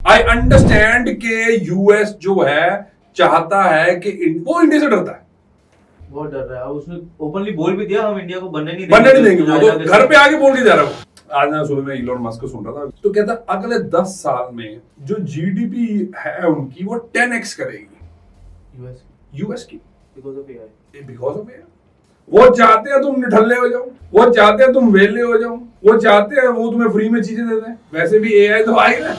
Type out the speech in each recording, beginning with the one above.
I understand के US जो है चाहता है कि वो इंडिया से डरता है, बहुत डर रहा है। उसने ओपनली बोल भी दिया हम इंडिया को बनने नहीं देंगे। वो तो घर पे आके बोल के जा रहा हूँ। आज मैं सुबह में इलोन मस्क को सुन रहा था, तो कहता अगले 10 साल में जो जीडीपी है उनकी वो 10x करेगी यूएस की, बिकॉज ऑफ एआई। वो चाहते हैं तुम निठल्ले हो जाओ, वो चाहते हैं तुम वेले हो जाओ, वो चाहते हैं वो तुम्हें फ्री में चीजें दे दें। वैसे भी एआई तो आ ही ना।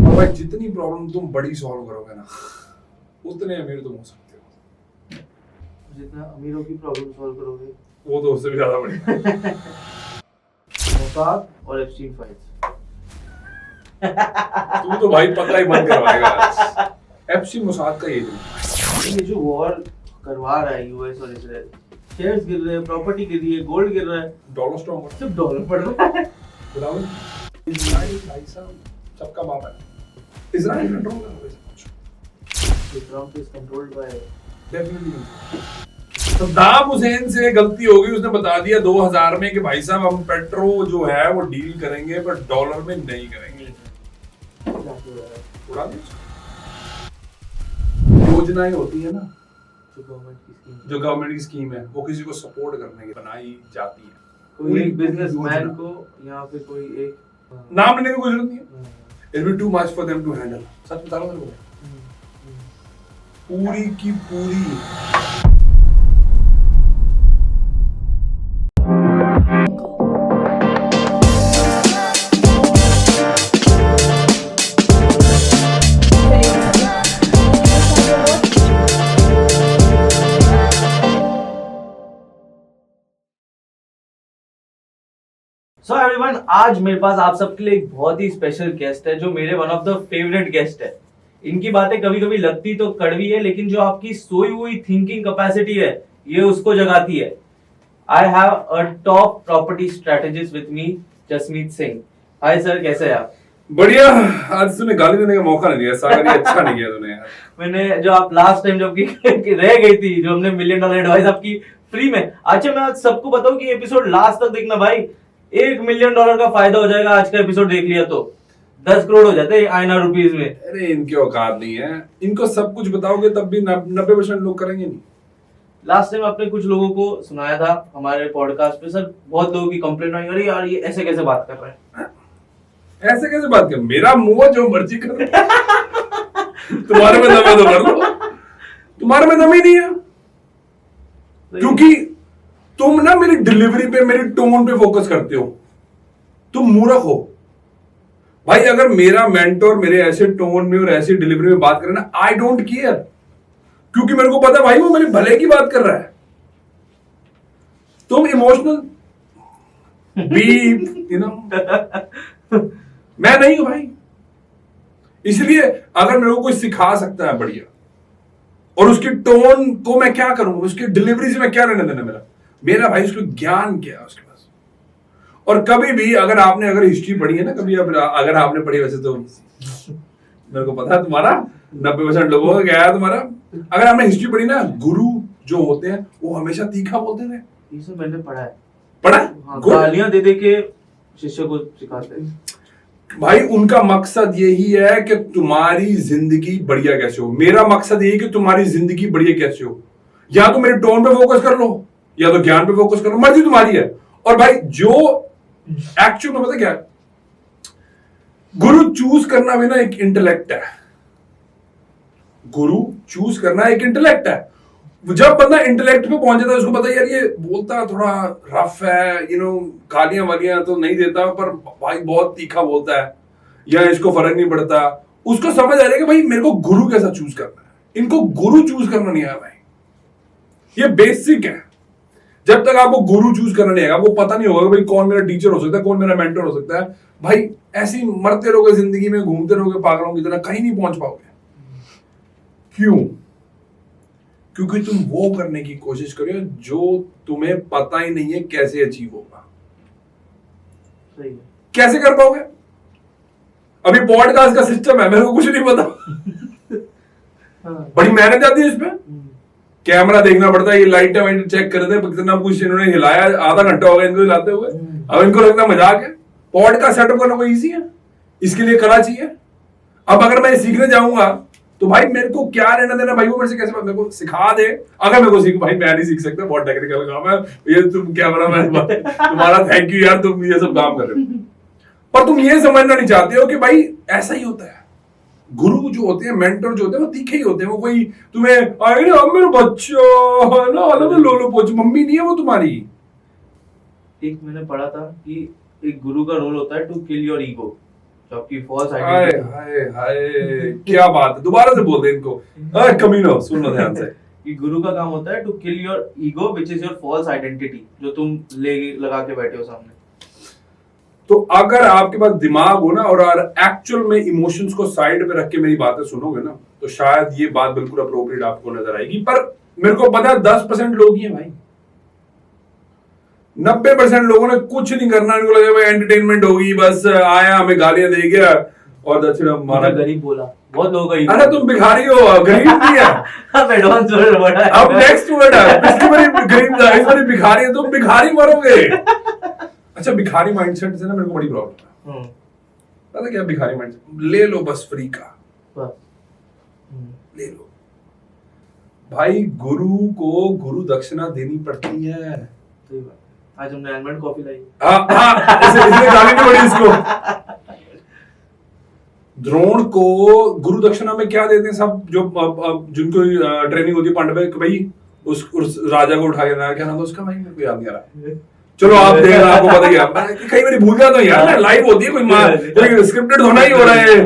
और भाई जितनी प्रॉब्लम तुम बड़ी सॉल्व करोगे ना, उतने अमीर तुम हो सकते हो। जितना अमीरों की प्रॉब्लम सॉल्व करोगे वो तो उससे भी ज्यादा बड़ी। मोसाद और एप्स्टीन फाइल्स। तू तो भाई पता ही बंद करवाएगा। एप्स्टीन मोसाद का ये जो वॉर करवा रहा है यूएस और इजराइल, शेयर्स गिर रहे हैं, प्रॉपर्टी गिर रही है, गोल्ड गिर रहा है, डॉलर स्ट्रॉन्ग सिर्फ डॉलर बढ़ रहा है। इजराइल भाई साहब सबका बाप है। इजराइल कंट्रोल कर रहा है। Trump is controlled by definitely. Saddam Hussain से गलती हो गई, उसने बता दिया 2000 में कि भाई साहब हम पेट्रो जो है वो डील करेंगे पर डॉलर में नहीं करेंगे। उड़ा दिया। योजनाएं होती है ना जो गवर्नमेंट की स्कीम है, वो किसी को सपोर्ट करने की बनाई जाती है। कोई एक बिजनेसमैन को या फिर कोई एक नाम लेने की कोई जरूरत नहीं है। It will be too much for them to handle। सच बता रहा हूँ तेरे को, पूरी की पूरी। सो एवरीवन, आज मेरे पास आप सबके लिए एक बहुत ही स्पेशल गेस्ट है जो मेरे one of the favourite guest है। इनकी बातें कभी कभी लगती तो कड़वी है, लेकिन जो आपकी सोई हुई थिंकिंग कैपेसिटी है ये उसको जगाती है। I have a top property strategist with me, Jasmeet Singh. Hi sir, कैसे हैं आप? बढ़िया। आज तूने गाली देने का मौका नहीं दिया सागर, ये अच्छा नहीं किया तूने यार। मैंने जो आप लास्ट टाइम जब की रह गई थी, जो हमने $1 मिलियन एडवाइस आपकी फ्री में। अच्छा, मैं आज सबको बताऊं कि एपिसोड लास्ट तक देखना भाई। $1 मिलियन का फायदा हो जाएगा। आज का एपिसोड देख लिया तो 10 करोड़ हो जाते हैं INR में। अरे इनकी औकात नहीं है, इनको सब कुछ बताओगे तब भी 90% लोग करेंगे नहीं। लास्ट टाइम आपने कुछ लोगों को सुनाया था हमारे पॉडकास्ट पे सर, बहुत लोगों की कंप्लेंट आई, अरे यार ये ऐसे कैसे बात कर रहे हैं। ऐसे कैसे बात कर, मेरा मुंह जो मर्जी कर। तुम्हारे में दम है तो कर लो, तुम्हारे में दम ही नहीं है। क्योंकि तुम ना मेरी डिलीवरी पे, मेरी टोन पे फोकस करते हो। तुम मूर्ख हो भाई। अगर मेरा मेंटोर मेरे ऐसे टोन में और ऐसी डिलीवरी में बात करे ना, आई डोंट केयर, क्योंकि मेरे को पता है भाई वो मेरे भले की बात कर रहा है। तुम इमोशनल बीप, मैं नहीं हूं भाई। इसलिए अगर मेरे को कोई सिखा सकता है बढ़िया, और उसकी टोन को मैं क्या करूं, उसकी डिलीवरी से मैं क्या लेने देना। मेरा भाई उसको ज्ञान क्या है उसके पास। और कभी भी अगर हिस्ट्री पढ़ी है ना, कभी अगर आपने पढ़ी, वैसे तो मेरे को पता है तुम्हारा 90% लोगों का क्या है तुम्हारा। अगर आपने हिस्ट्री पढ़ी ना, गुरु जो होते हैं वो हमेशा तीखा बोलते थे। ये सब मैंने पढ़ा है। गालियां दे के शिष्य को सिखाते हैं भाई। उनका मकसद यही है कि तुम्हारी जिंदगी बढ़िया कैसे हो। मेरा मकसद यही कि तुम्हारी जिंदगी बढ़िया कैसे हो। या तो मेरे टोन पे फोकस कर लो, या तो ज्ञान पे फोकस कर लो, मर्जी तुम्हारी है। और भाई जो एक्चुअल में पता क्या है, गुरु चूज करना भी ना एक इंटेलेक्ट है। गुरु चूज करना एक इंटेलेक्ट है। जब बंदा इंटेलेक्ट पे पहुंच जाता है, उसको पता है यार ये बोलता थोड़ा रफ है, गालियां वालियां तो नहीं देता, पर भाई बहुत तीखा बोलता है, या इसको फर्क नहीं पड़ता। उसको समझ आ रहा है कि भाई मेरे को गुरु कैसा चूज करना है। इनको गुरु चूज करना नहीं आया भाई, ये बेसिक है। जब तक आपको गुरु चूज करना नहीं आएगा, आपको पता नहीं होगा भाई कौन मेरा टीचर हो सकता है, कौन मेरा मेंटर हो सकता है। भाई ऐसे ही मरते रहोगे जिंदगी में, घूमते रहोगे पागलों की तरह, कहीं नहीं पहुंच पाओगे। क्यों? क्योंकि तुम वो करने की कोशिश कर रहे हो जो तुम्हें पता ही नहीं है कैसे अचीव होगा। सही है। कैसे कर पाओगे? अभी पॉडकास्ट का सिस्टम है, मेरे को कुछ नहीं पता। बड़ी मेहनत जाती है इसमें। कैमरा देखना पड़ता है, ये लाइट वाइट चेक कर दे, कितना कुछ इन्होंने हिलाया, आधा घंटा हो गया इनको हिलाते हुए। अब इनको लगता मजाक है। पॉडकास्ट सेटअप करना कोई इजी है? इसके लिए कला चाहिए, अब अगर मैं सीखने जाऊंगा तो भाई मेरे को क्या लेना देना भाई, वो मेरे से कैसे, मेरे को सिखा दे। अगर मेरे को सीख, भाई मैं नहीं सीख सकता, बहुत टेक्निकल काम है ये, तुम क्या बना, मैं तुम्हारा थैंक यू यार, तुम ये सब काम कर रहे हो। पर तुम ये समझना नहीं चाहते हो कि भाई ऐसा ही होता है। गुरु जो होते हैं, मेंटर जो होते हैं, वो तीखे ही होते हैं। वो कोई तुम्हें आए ना मेरे बच्चों है ना अलग लो लो पोच, मम्मी नहीं है वो तुम्हारी। एक मैंने पढ़ा था कि एक गुरु का रोल होता है टू किल योर ईगो, जो आपकी फॉल्स हाय आइडेंटिटी। हाय हाय, क्या बात है, दोबारा से बोल दे इनको। कमीनो सुन लो ध्यान से। कि गुरु का काम होता है to kill your ego which is your false identity, जो तुम ले लगा के बैठे हो सामने। तो अगर आपके पास दिमाग हो ना और एक्चुअल में इमोशंस को साइड पे रख के मेरी बातें सुनोगे ना, तो शायद ये बात बिल्कुल अप्रोप्रिएट आपको नजर आएगी। पर मेरे को पता है 10% लोग ही हैं भाई, 90% लोगों ने कुछ नहीं करना, इनको लगा भाई एंटरटेनमेंट होगी, बस आया हमें गालियां दे गया और दक्षिण हमारा गरीब बोला, बहुत लोग हैं। अरे तुम भिखारी हो, गरीब नहीं है। अब एडवांस वर्ड बड़ा है, अब नेक्स्ट वर्ड है, पिछली बारी गरीब था, इस बारी भिखारी है, तुम भिखारी मरोगे। अच्छा, भिखारी माइंडसेट से ना मेरे को बड़ी प्रॉब्लम है। पता क्या भिखारी माइंडसेट, ले लो बस फ्री का, ले लो भाई। गुरु को गुरु दक्षिणा देनी पड़ती है। सही बात है। आज हमने एलमंड कॉफी लाई। हाँ, इसलिए गाली नहीं पड़ी इसको। द्रोण को गुरु दक्षिणा में क्या देते हैं सब, जो जिनको ट्रेनिंग होती है पांडव कि भाई उस राजा को उठा के ना, क्या नाम था उसका, भाई मेरे को याद नहीं आ रहा। चलो आप देख, आपको पता ही है, कई बार भूल जाता हूं यार, लाइव होती है कोई स्क्रिप्टेड होना ही हो रहा है।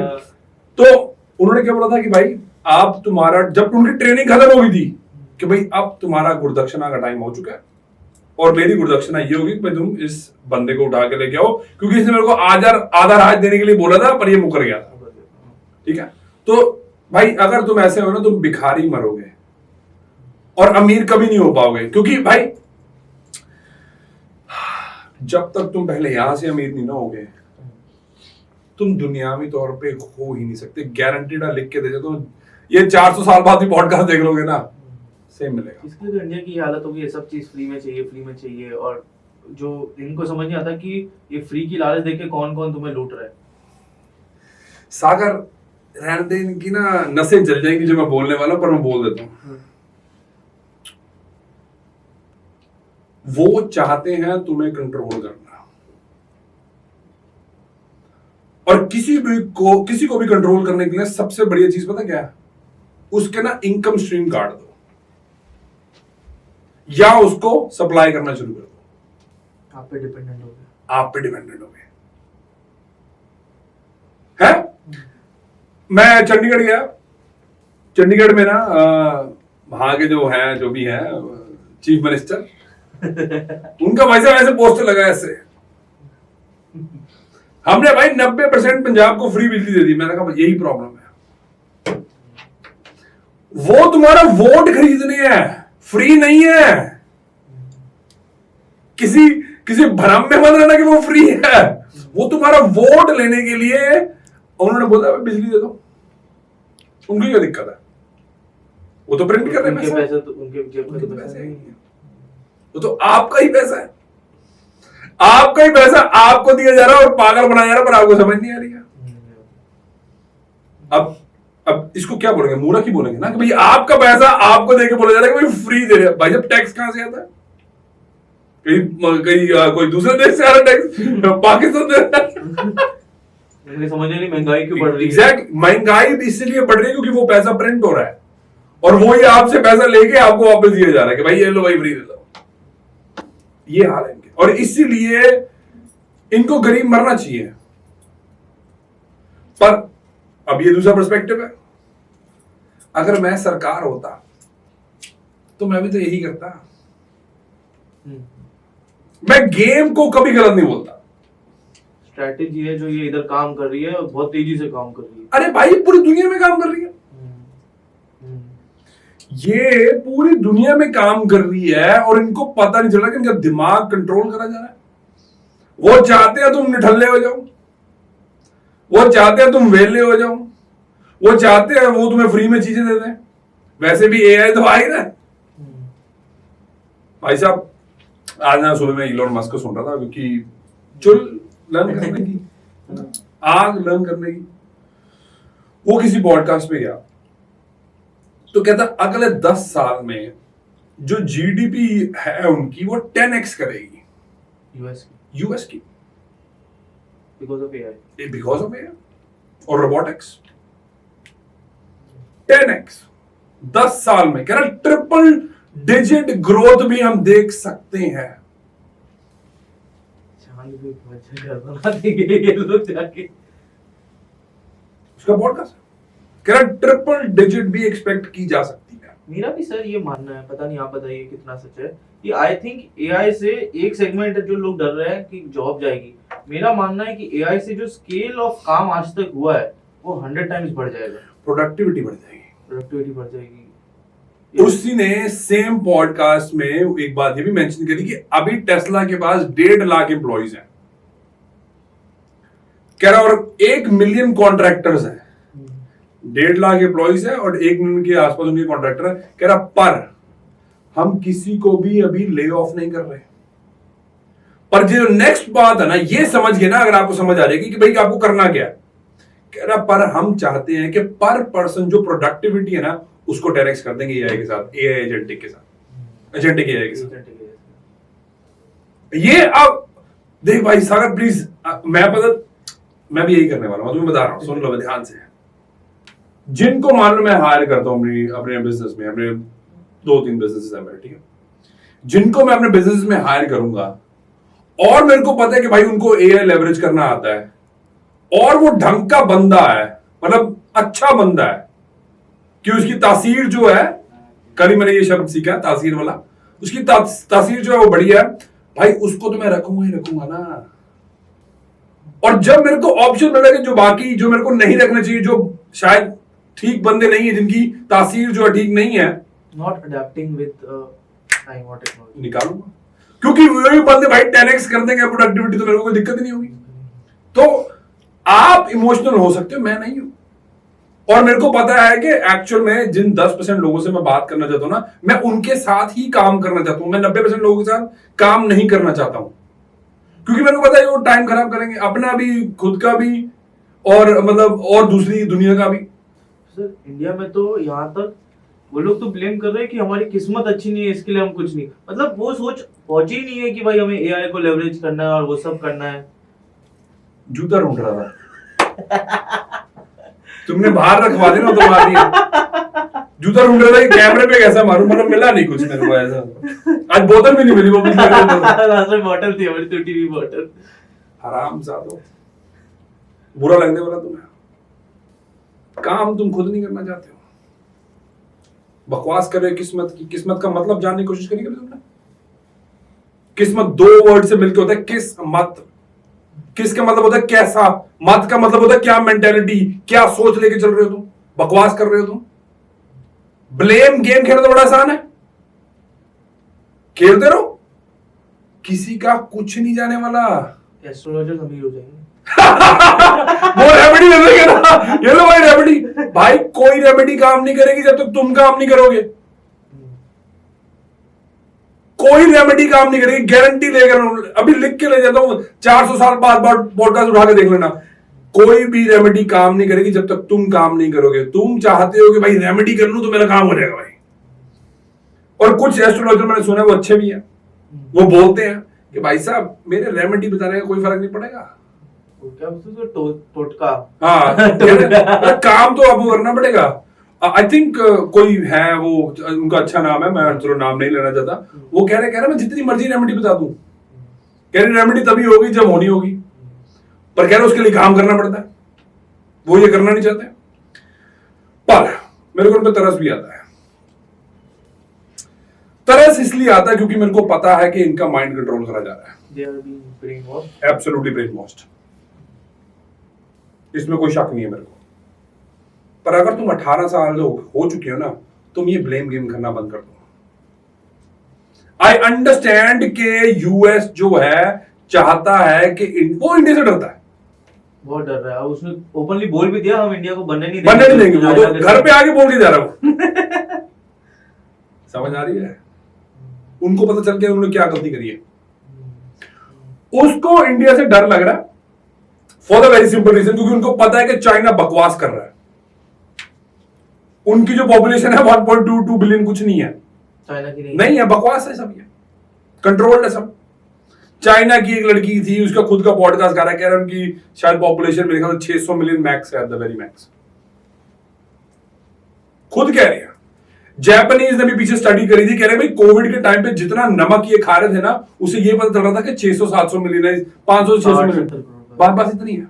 तो उन्होंने क्या बोला था कि भाई आप तुम्हारा, जब उनकी ट्रेनिंग खत्म हो गई थी कि भाई अब तुम्हारा गुरुदक्षिणा का टाइम हो चुका है और मेरी गुरुदक्षिणा ये होगी कि भाई तुम इस बंदे को उठा के लेके आओ, क्योंकि इसने मेरे को आधा राज देने के लिए बोला था पर ये मुकर गया था। ठीक है, तो भाई अगर तुम ऐसे हो ना, तुम भिखारी मरोगे और अमीर कभी नहीं हो पाओगे। क्योंकि भाई जब तक तुम पहले यहां से अमीर नहीं ना होगे, तुम दुनियावी तौर पे हो ही नहीं सकते। गारंटीड लिख के दे दे, तो ये 400 साल बाद भी पॉडकास्ट देख लोगे ना, सेम मिलेगा। इसलिए तो इंडिया की हालत होगी, ये सब चीज फ्री में चाहिए, फ्री में चाहिए। और जो इनको समझ नहीं आता कि ये फ्री की लालच देके कौन कौन तुम्हें लूट रहा है। सागर रहने दे, इनकी ना नसें जल जाएंगी जो मैं बोलने वाला हूं, पर मैं बोल देता हूं। वो चाहते हैं तुम्हें कंट्रोल करना, और किसी को भी कंट्रोल करने के लिए सबसे बढ़िया चीज पता क्या है, उसके ना इनकम स्ट्रीम काट दो या उसको सप्लाई करना शुरू कर दो। आप पे डिपेंडेंट हो गए, आप पे डिपेंडेंट हो गए है। मैं चंडीगढ़ गया, चंडीगढ़ में ना वहां के जो हैं, जो भी हैं चीफ मिनिस्टर, उनका वैसे वैसे पोस्टर लगा ऐसे, हमने भाई 90% पंजाब को फ्री बिजली दे दी। मैंने कहा यही प्रॉब्लम है, वो तुम्हारा वोट खरीदने हैं, फ्री नहीं है। किसी भ्रम में मत रहना कि वो फ्री है, वो तुम्हारा वोट लेने के लिए उन्होंने बोला बिजली दे दो। उनकी क्या दिक्कत है, वो तो प्रिंट कर रहे हैं पैसा, तो उनके जेब में तो पैसा नहीं है। वो तो आपका ही पैसा है, आपका ही पैसा आपको दिया जा रहा है और पागल बनाया जा रहा है, पर आपको समझ नहीं आ रही है। अब इसको क्या बोलेंगे, मूर्ख ही बोलेंगे ना कि भाई आपका पैसा आपको देके बोला जा रहा है कि भाई फ्री दे रहे हैं। भाई जब टैक्स कहां से आता है, कहीं कोई दूसरे देश से आ रहा टैक्स, पाकिस्तान से। समझ नहीं महंगाई क्यों बढ़ रही है। एग्जैक्ट, महंगाई इसलिए बढ़ रही है क्योंकि वो पैसा प्रिंट हो रहा है और वो ही आपसे पैसा लेके आपको वापस दिया जा रहा है कि भाई ये लो भाई फ्री दे दो। ये हाल है इनके, और इसीलिए इनको गरीब मरना चाहिए। पर अब ये दूसरा पर्सपेक्टिव है, अगर मैं सरकार होता तो मैं भी तो यही करता। मैं गेम को कभी गलत नहीं बोलता। स्ट्रैटेजी है जो ये इधर काम कर रही है और बहुत तेजी से काम कर रही है। अरे भाई पूरी दुनिया में काम कर रही है, ये पूरी दुनिया में काम कर रही है और इनको पता नहीं चल रहा कि इनका दिमाग कंट्रोल करा जा रहा है। वो चाहते हैं तुम निठल्ले हो जाओ, वो चाहते हैं तुम वेले हो जाओ, वो चाहते हैं वो तुम्हें फ्री में चीजें दे दें। वैसे भी एआई तो आ ही रहा है भाई साहब। आज ना सुबह में इलोन मस्क को सुन रहा था, क्योंकि चुल लर्न करने की, आग लर्न करने की, वो किसी पॉडकास्ट पे गया तो कहता अगले 10 साल में जो जीडीपी है उनकी वो 10x करेगी यूएस की बिकॉज ऑफ एआई और रोबोटिक्स 10x 10 साल में कह रहा ट्रिपल डिजिट ग्रोथ भी हम देख सकते हैं। चांद भी घर बना देंगे ये लोग जाके। उसका पॉडकास्ट कह रहा ट्रिपल डिजिट भी एक्सपेक्ट की जा सकती है। मेरा भी सर ये मानना है, पता नहीं आप बताइए कितना सच है कि आई थिंक एआई से एक सेगमेंट है जो लोग डर रहे हैं कि जॉब जाएगी। मेरा मानना है कि एआई से जो स्केल ऑफ काम आज तक हुआ है वो 100 टाइम्स बढ़ जाएगा, प्रोडक्टिविटी बढ़ जाएगी। उसी ने सेम पॉडकास्ट में एक बात ये भी मेंशन करी कि अभी टेस्ला के पास 1.5 लाख एम्प्लॉइज हैं कह रहा, और 1 मिलियन कॉन्ट्रैक्टर्स हैं। 1.5 लाख एम्प्लॉइज है और 1 मिलियन के आसपास उनके कॉन्ट्रैक्टर है। कह रहा पर हम किसी को भी अभी ले ऑफ नहीं कर रहे। पर जो नेक्स्ट बात है ना, ये समझ गए ना, अगर आपको समझ आ जाएगी कि भाई आपको करना क्या है। कह रहा पर हम चाहते हैं कि पर पर्सन जो प्रोडक्टिविटी है ना उसको 10x कर देंगे एआई के साथ, एआई एजेंटिक के साथ, एजेंटिक एआई के साथ। ये अब देख भाई सागर प्लीज, मैं भी यही करने वाला हूं, तुम्हें बता रहा हूं, सुन लो ध्यान से। जिनको मान लो मैं हायर करता हूं अपने बिजनेस में, अपने 2-3 बिजनेसेस है मेरे, ठीक है, जिनको मैं अपने बिजनेस में हायर करूंगा और मेरे को पता है कि भाई उनको एआई लेवरेज करना आता है और वो ढंग का बंदा है, मतलब अच्छा बंदा है, कि उसकी तासीर जो है, कल ही मैंने ये शब्द सीखा तासीर वाला, उसकी तासीर जो है वो बढ़िया है भाई, उसको तो मैं रखूंगा ही रखूंगा ना। और जब मेरे को ऑप्शन मिलेगा जो बाकी जो मेरे को नहीं रखना चाहिए, जो शायद ठीक बंदे नहीं है, जिनकी तासीर जो है ठीक नहीं है, नॉट अडैप्टिंग विद टाइम और टेक्नोलॉजी, निकालूंगा, क्योंकि वही बंदे भाई 10x कर देंगे प्रोडक्टिविटी, तो मेरे को कोई दिक्कत ही नहीं होगी। तो आप इमोशनल हो सकते हो, मैं नहीं हूं। और मेरे को पता है कि एक्चुअल में जिन 10% लोगों से मैं बात करना चाहता हूं ना, मैं उनके साथ ही काम करना चाहता हूं। मैं 90% लोगों के साथ काम नहीं करना चाहता हूं, क्योंकि मेरे को पता है वो टाइम खराब करेंगे, अपना भी, खुद का भी, और मतलब और दूसरी दुनिया का भी। सर इंडिया में तो यहाँ तक वो लोग तो ब्लेम कर रहे हैं कि हमारी किस्मत अच्छी नहीं है, इसके लिए हम कुछ नहीं, मतलब वो सोच पहुंची ही नहीं है कि भाई हमें एआई को लेवरेज करना है और वो सब करना है। जूता ढूंढ रहा था तुमने बाहर रखवा देना तो मार दिया। जूता ढूंढ रहा था कि कैमरे पे कैसा मारूं, मतलब मिला नहीं कुछ मेरे को ऐसा। आज बोतल भी नहीं मिली, वो बॉटल थी हमारी, टूटी हुई बॉटल। हराम जादो, बुरा लगने वाला तुम्हें। काम तुम खुद नहीं करना चाहते हो, बकवास कर रहे किस्मत की। किस्मत का मतलब जानने की कोशिश करी कभी तुमने? किस्मत 2 वर्ड से मिलकर होता है, किस्मत। किस का मतलब होता है कैसा, मत का मतलब होता है क्या मेंटेलिटी, क्या सोच लेके चल रहे हो तुम, बकवास कर रहे हो तुम। ब्लेम गेम खेलना तो बड़ा आसान है, खेलते रहो, किसी का कुछ नहीं जाने वाला। एस्ट्रोलॉजर अमीर हो जाएंगे। वो रेमेडी दे देंगे ना, ये लो भाई रेमेडी। भाई कोई रेमेडी काम नहीं करेगी जब तक तुम काम नहीं करोगे। कोई रेमेडी काम नहीं करेगी, गारंटी लेकर अभी लिख के ले जाता हूं, 400 साल बाद पॉडकास्ट उठा के देख लेना। कोई भी रेमेडी काम नहीं करेगी जब तक तुम काम नहीं करोगे। तुम चाहते हो कि भाई रेमेडी कर लूं तो मेरा काम हो जाएगा भाई। और कुछ एस्ट्रोलॉजर मैंने सुना वो अच्छे भी हैं, वो बोलते हैं कि भाई साहब मेरे रेमेडी बताने का कोई फर्क नहीं पड़ेगा, क्या टोटका। हाँ काम तो आपको करना पड़ेगा। आई थिंक कोई है, वो उनका अच्छा नाम है, मैं चलो नाम नहीं लेना चाहता। वो कह रहे मैं जितनी मर्जी रेमेडी बता दूं, कह रहे रेमेडी तभी होगी जब होनी होगी, पर कह रहे उसके लिए काम करना पड़ता है, वो ये करना नहीं चाहते। पर मेरे को उन पर तरस भी आता है। तरस इसलिए आता है क्योंकि मेरे को पता है कि इनका माइंड कंट्रोल करा जा रहा है। They are being brainwashed. Absolutely brainwashed, इसमें कोई शक नहीं है मेरे को। पर अगर तुम 18 साल हो चुके हो ना, तुम ये ब्लेम गेम करना बंद कर दो। आई अंडरस्टैंड के यूएस जो है चाहता है कि वो इंडिया से डरता है, बहुत डर रहा है। उसने ओपनली बोल भी दिया हम इंडिया को बनने नहीं देंगे। वो तो घर पे आके बोल के जा रहा हूं। समझ आ रही है? उनको पता चल गया उन्होंने क्या गलती करी है। उसको इंडिया से डर लग रहा है for the very simple reason, क्योंकि उनको पता है कि चाइना बकवास कर रहा है। उनकी जो पॉपुलेशन है 1.22 बिलियन कुछ नहीं है, चाइना की नहीं है, बकवास है सब, ये कंट्रोल्ड है सब। चाइना की एक लड़की थी, उसका खुद का पॉडकास्ट गा रहा है, कह रहा है उनकी शायद पॉपुलेशन मेरे ख्याल 600 मिलियन मैक्स है, एट द वेरी मैक्स, खुद कह रहे हैं। जापानीज ने भी पीछे स्टडी करी थी, कह रहे भाई कोविड के टाइम पे जितना नमक ये खा रहे थे ना, उसे ये पता चल रहा था कि 600-700 मिलियन है, 500 से 600 मिलियन, बात बात इतनी है।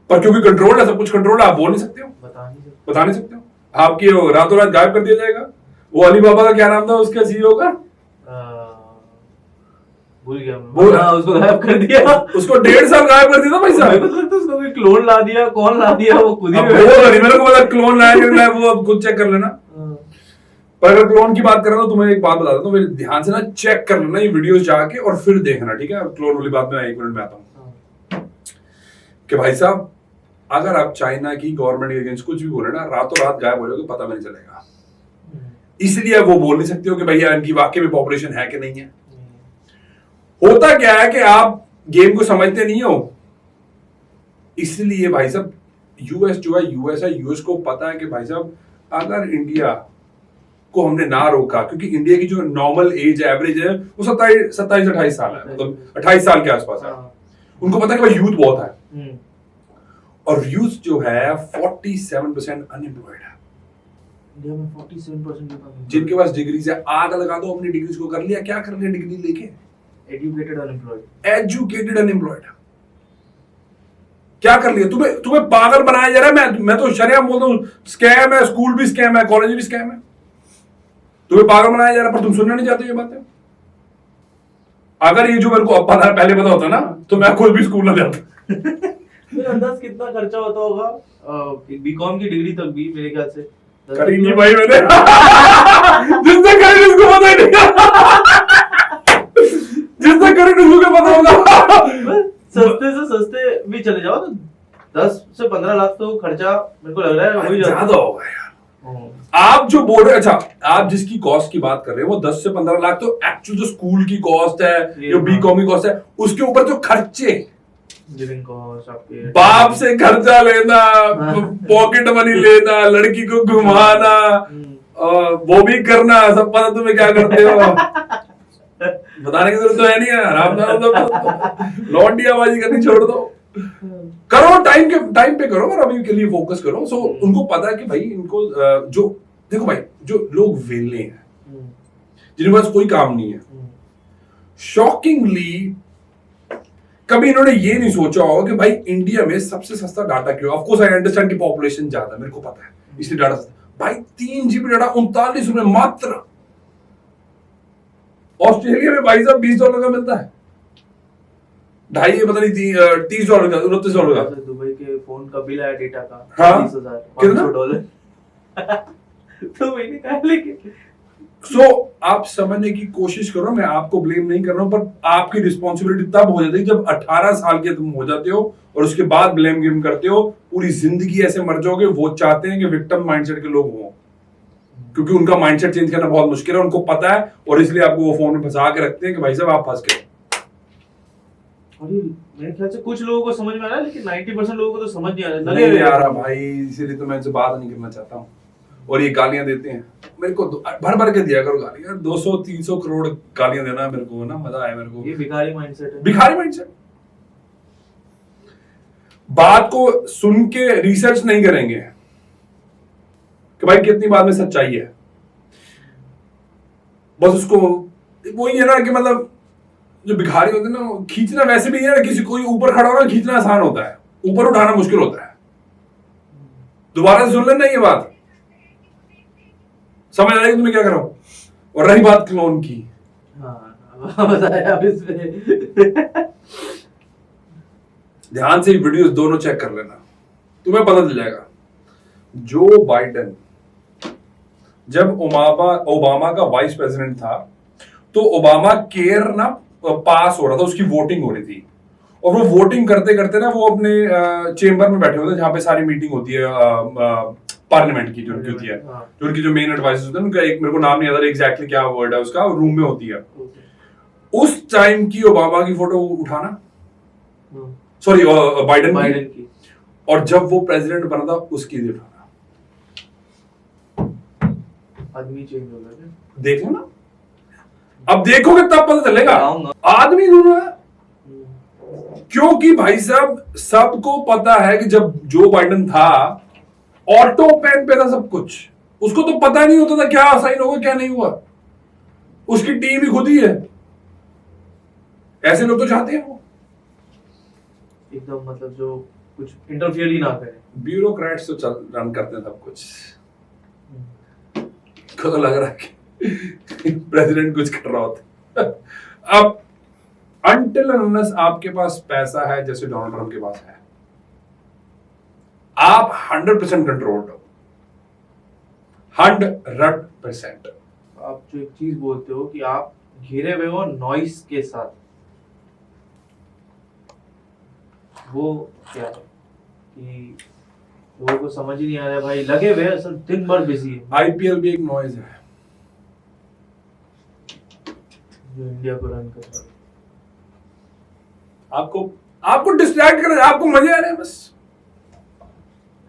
पर क्योंकि कंट्रोल है, सब कुछ कंट्रोल है, आप बोल नहीं सकते हो, बता नहीं सकते हो, आपकी रातों रात गायब कर दिया जाएगा। वो अली बाबा का क्या नाम था उसके सीईओ का, भूल गया मैं। हाँ, उसको गायब कर दिया, उसको 1.5 साल गायब कर दिया था भाई साहब। मेरे को लगता है उसको कोई क्लोन ला दिया, कौन ला दिया, वो खुद ही मेरे को पता क्लोन लाया कि नहीं, वो अब खुद चेक कर लेना। पर अगर क्लोन की बात कर रहा हूं तो तुम्हें एक बात बता देता हूं, मेरे ध्यान से ना चेक कर लेना ये वीडियोस जाके और फिर देखना, ठीक है। क्लोन वाली बात में 1 मिनट में आता हूं कि भाई साहब अगर आप चाइना की गवर्नमेंट के अगेंस्ट कुछ भी बोले ना, रातों रात गायब हो जाओगे, पता भी नहीं चलेगा। इसलिए वो बोल नहीं सकते हो कि भैया इनकी वाकई में पॉपुलेशन है कि नहीं है। होता क्या है कि आप गेम को समझते नहीं हो, इसलिए भाई साहब यूएस जो है यूएस है, यूएस को पता है कि भाई साहब अगर इंडिया को हमने ना रोका, क्योंकि इंडिया की जो नॉर्मल एज एवरेज है वो 27-28 साल है, मतलब 28 साल के आसपास है। उनको पता है कि भाई यूथ बहुत है, और यूथ जो है 47% अनएम्प्लॉयड है। इंडिया में 47% जिनके पास डिग्री से आग लगा दो अपनी डिग्रीज को, कर लिया, क्या कर लिया डिग्री लेके, एजुकेटेड अनएम्प्लॉयड, एजुकेटेड अनएम्प्लॉयड, क्या कर लिया? तुम्हें पागल बनाया जा रहा है। मैं तो शरेआम बोलता हूँ, स्कैम है, स्कूल भी स्कैम है, कॉलेज भी स्कैम है, तुम्हें पागल बनाया जा रहा है, पर तुम सुनना नहीं चाहते ये बातें। अगर ये जो मेरे को अब पता पहले पता होता ना, तो मैं खुद भी स्कूल ना जाता। अंदाज कितना खर्चा होता होगा बीकॉम की डिग्री तक भी, मेरे ख्याल से करी नहीं भाई मैंने। जिसने करी उसको पता ही नहीं, जिसने करी उसको पता होगा। सस्ते से सस्ते भी चले जाओ तो 10 से 15 लाख तो खर्चा मेरे को लग रहा है वही ज्यादा होगा यार। आप जो बोल रहे, अच्छा आप जिसकी कॉस्ट की बात कर रहे हैं वो 10 से 15 लाख तो एक्चुअल जो स्कूल की कॉस्ट है, जो बीकॉम की कॉस्ट है, उसके ऊपर जो खर्चे, लिविंग कॉस्ट, आपके बाप से खर्चा लेना, पॉकेट मनी लेना, लड़की को घुमाना, वो भी करना, सब पता तुम्हें क्या करते हो। बताने की जरूरत तो है नहीं है, आराम लौंडियाबाजी करनी छोड़ दो, करो टाइम पे करो, और अभी के लिए फोकस करो। सो उनको पता है कि भाई इनको जो देखो भाई, जो लोग वेले हैं, जिनके पास कोई काम नहीं है, शॉकिंगली कभी इन्होंने ये नहीं सोचा होगा कि भाई इंडिया में सबसे सस्ता डाटा क्यों। ऑफ कोर्स आई अंडरस्टैंड की पॉपुलेशन ज्यादा, मेरे को पता है, इसलिए डाटा सस्ता। भाई 3 GB डाटा 39 रुपए मात्र। ऑस्ट्रेलिया में भाई साहब $20 का मिलता है, ढाई पता नहीं $30 का, $29 का। दुबई के फोन का बिल आया डेटा का, हाँ? $30,500 तो मैंने कहा लेकिन सो आप समझने की कोशिश करो, मैं आपको ब्लेम नहीं कर रहा हूं, पर आपकी रिस्पॉन्सिबिलिटी तब हो जाती है जब 18 साल के तुम हो जाते हो और उसके बाद ब्लेम गेम करते हो। पूरी जिंदगी ऐसे मर जाओगे। वो चाहते हैं कि विक्टिम माइंडसेट के लोग हों, क्योंकि उनका माइंडसेट चेंज करना बहुत मुश्किल है, उनको पता है, और इसलिए आपको वो फोन में फंसा के रखते हैं कि भाई साहब आप फंस गए। मेरे ख्याल से कुछ लोगों को समझ में आ रहा है, लेकिन 90% लोगों को तो समझ नहीं आ रहा। नहीं आ रहा भाई, इसीलिए तो मैं इनसे बात नहीं करना चाहता हूँ। और ये गालियां देते हैं मेरे को, भर भर के दिया करो गालियां, 200-300 करोड़ गालियां देना मेरे को ना, मजा आया मेरे को। ये भिखारी माइंडसेट है, भिखारी माइंडसेट। बात को सुन के रिसर्च नहीं करेंगे कि भाई कितनी बात में सच्चाई है, बस उसको वही है ना कि मतलब जो भिखारी होते हैं ना, खींचना वैसे भी है ना, किसी कोई ऊपर खड़ा हो ना, खींचना आसान होता है, ऊपर उठाना मुश्किल होता है। दोबारा से सुन लेना ये बात, समझ आ रही तुम्हें क्या कर रहा हूं। और रही बात क्लोन की, बताया ध्यान से वीडियोस दोनों चेक कर लेना, तुम्हें पता चल जाएगा। जो बाइडेन जब ओबामा का वाइस प्रेसिडेंट था, तो ओबामा केयर ना पास हो रहा था, उसकी वोटिंग हो रही थी, और वो वोटिंग करते करते ना वो अपने चेंबर में बैठे होते हैं जहां पे सारी मीटिंग होती है पार्लियामेंट की, जो उनकी होती है, जो उनकी जो मेन एडवाइजर्स होते हैं, उनका एक मेरे को नाम नहीं आता एग्जैक्टली क्या वर्ड है उसका, रूम में होती है। उस टाइम की ओबामा की फोटो उठाना, सॉरी बाइडेन की, और जब वो प्रेसिडेंट बना था उसकी उठाना। आदमी चेंज हो गया क्या? देख लो ना, अब देखोगे तब पता चलेगा आऊंगा। आदमी दोनों है। क्योंकि भाई साहब सबको पता है कि जब जो बाइडेन था ऑटो पेन पे था सब कुछ, उसको तो पता नहीं होता था क्या साइन होगा क्या नहीं हुआ, उसकी टीम ही खुद ही है। ऐसे लोग तो चाहते हैं वो एकदम मतलब जो कुछ इंटरफियर ही ना करे। ब्यूरोक्रेट्स तो चल रन करते हैं सब कुछ। को तो लग रहा है कि प्रेसिडेंट कुछ कर रहा होता। अब अनटिल अनलेस आपके पास पैसा है जैसे डोनाल्ड ट्रंप के पास है, आप 100% कंट्रोल्ड हो, 100%। आप जो एक चीज बोलते हो कि आप घिरे हुए हो नॉइस के साथ, वो क्या है कि लोगों को समझ ही नहीं आ रहा है भाई, लगे हुए हैं, असल दिन भर बिजी है। आईपीएल भी एक नॉइज है जो इंडिया को रन कर रहा है। आपको डिस्ट्रैक्ट कर रहा है, आपको मजे आ रहे हैं बस।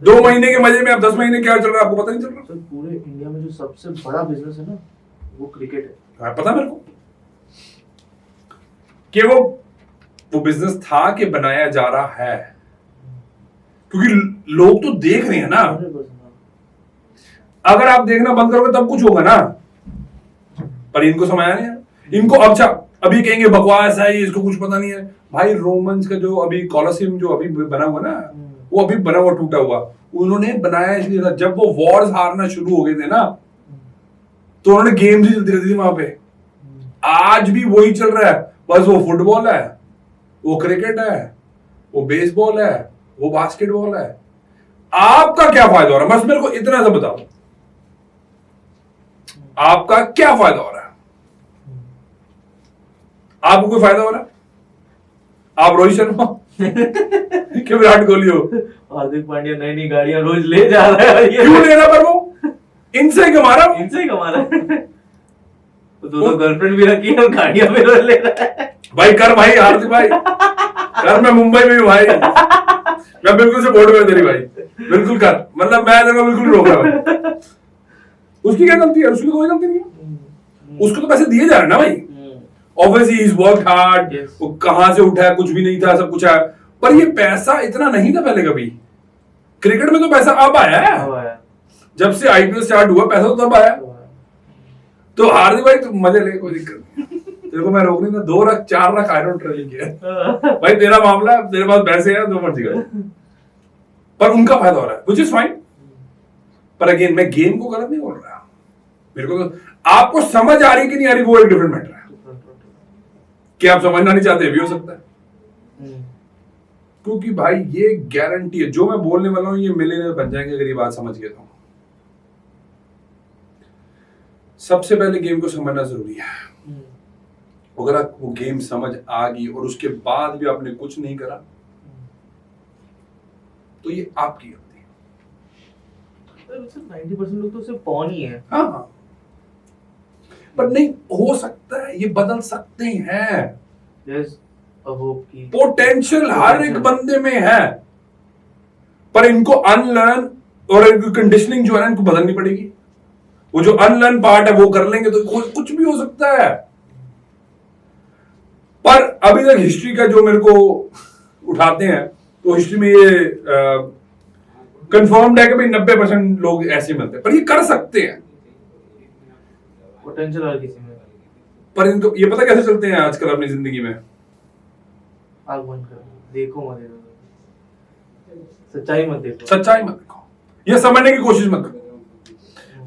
2 महीने के मजे में अब 10 महीने क्या चल रहा है आपको पता नहीं चल रहा। सर पूरे इंडिया में जो सबसे बड़ा बिजनेस है ना, वो क्रिकेट है। हाँ, पता मेरे को कि वो बिजनेस था कि बनाया जा रहा है, क्योंकि लोग तो देख रहे हैं ना। 100%। अगर आप देखना बंद करोगे तब कुछ होगा ना, पर इनको समझ नहीं है। इनको अच्छा अभी कहेंगे बकवास है ये, इसको कुछ पता नहीं है। भाई रोमन्स का जो अभी कॉलोसियम जो अभी बना हुआ ना, वो अभी बना हुआ टूटा हुआ, उन्होंने बनाया इसलिए था जब वो वॉर्स हारना शुरू हो गए थे ना, तो उन्होंने गेम्स ही चलती रहती थी वहां पे। आज भी वही चल रहा है, बस वो फुटबॉल है, वो क्रिकेट है, वो बेसबॉल है, वो बास्केटबॉल है। आपका क्या फायदा हो रहा है, बस मेरे को इतना सा बताओ, आपका क्या फायदा हो रहा है? आपको कोई फायदा हो रहा है? आप रोहित शर्मा कि विराट कोहली हो? हार्दिक पांड्या नई नई गाड़ियां रोज ले जा रहा है, ये क्यों ले रहा, पर वो इनसे ही कमा रहा हूं। इनसे ही कमा रहा है। तो गर्लफ्रेंड भी रखी है और गाड़ियां भी रोज ले रहा है। भाई कर भाई, हार्दिक भाई कर, मैं मुंबई में हूँ भाई, मैं बिल्कुल सपोर्ट में तेरी भाई, बिल्कुल कर, मतलब मैं तेरे को बिल्कुल रोक रहा भाई। उसकी क्या गलती है? उसकी कोई गलती नहीं है, उसको तो पैसे दिए जा रहे हैं ना भाई। Obviously he is worked hard, वो कहां से उठा है, कुछ भी नहीं था, सब कुछ है, पर ये पैसा इतना नहीं था पहले कभी। क्रिकेट में तो पैसा अब आया है, जब से आईपीएल स्टार्ट हुआ पैसा तो तब आया। तो हार्दिक भाई तुम मजे ले, कोई दिक्कत नहीं, तेरे को मैं रोक नहीं था। 2 रख 4 रख आई डोंट रियली केयर भाई, तेरा मामला है, तेरे पास पैसे हैं, जो मर्जी कर, पर उनका फायदा हो रहा है, व्हिच इज फाइन। पर अगेन मैं गेम को गलत नहीं बोल रहा, मेरे को तो आपको समझ आ रही कि नहीं आ रही वो एक डिफरेंट मैटर है। कि आप समझना नहीं चाहते भी हो सकता है, क्योंकि भाई ये गारंटी है जो मैं बोलने वाला हूं, ये मिलियनेयर बन जाएंगे अगर ये बात समझ गए तो। सबसे पहले गेम को समझना जरूरी है। अगर आप वो गेम समझ आ गई और उसके बाद भी आपने कुछ नहीं करा, तो ये आपकी गलती है। 90% लोग तो सिर्फ पॉन ही है। हाँ, पर नहीं हो सकता है, ये बदल सकते हैं। पोटेंशियल हर एक बंदे में है, पर इनको अनलर्न और इनकी कंडीशनिंग जो है ना, इनको बदलनी पड़ेगी। वो जो अनलर्न पार्ट है वो कर लेंगे तो कुछ भी हो सकता है। पर अभी तक हिस्ट्री का जो मेरे को उठाते हैं, तो हिस्ट्री में ये कंफर्म्ड है कि भाई 90% लोग ऐसे मिलते हैं, पर ये कर सकते हैं। पोटेंशियल हर किसी में, पर इनको ये पता कैसे चलते हैं आजकल अपनी जिंदगी में? आग बंद कर, देखो मत, सच्चाई मत देखो, सच्चाई मत देखो, ये समझने की कोशिश मत करो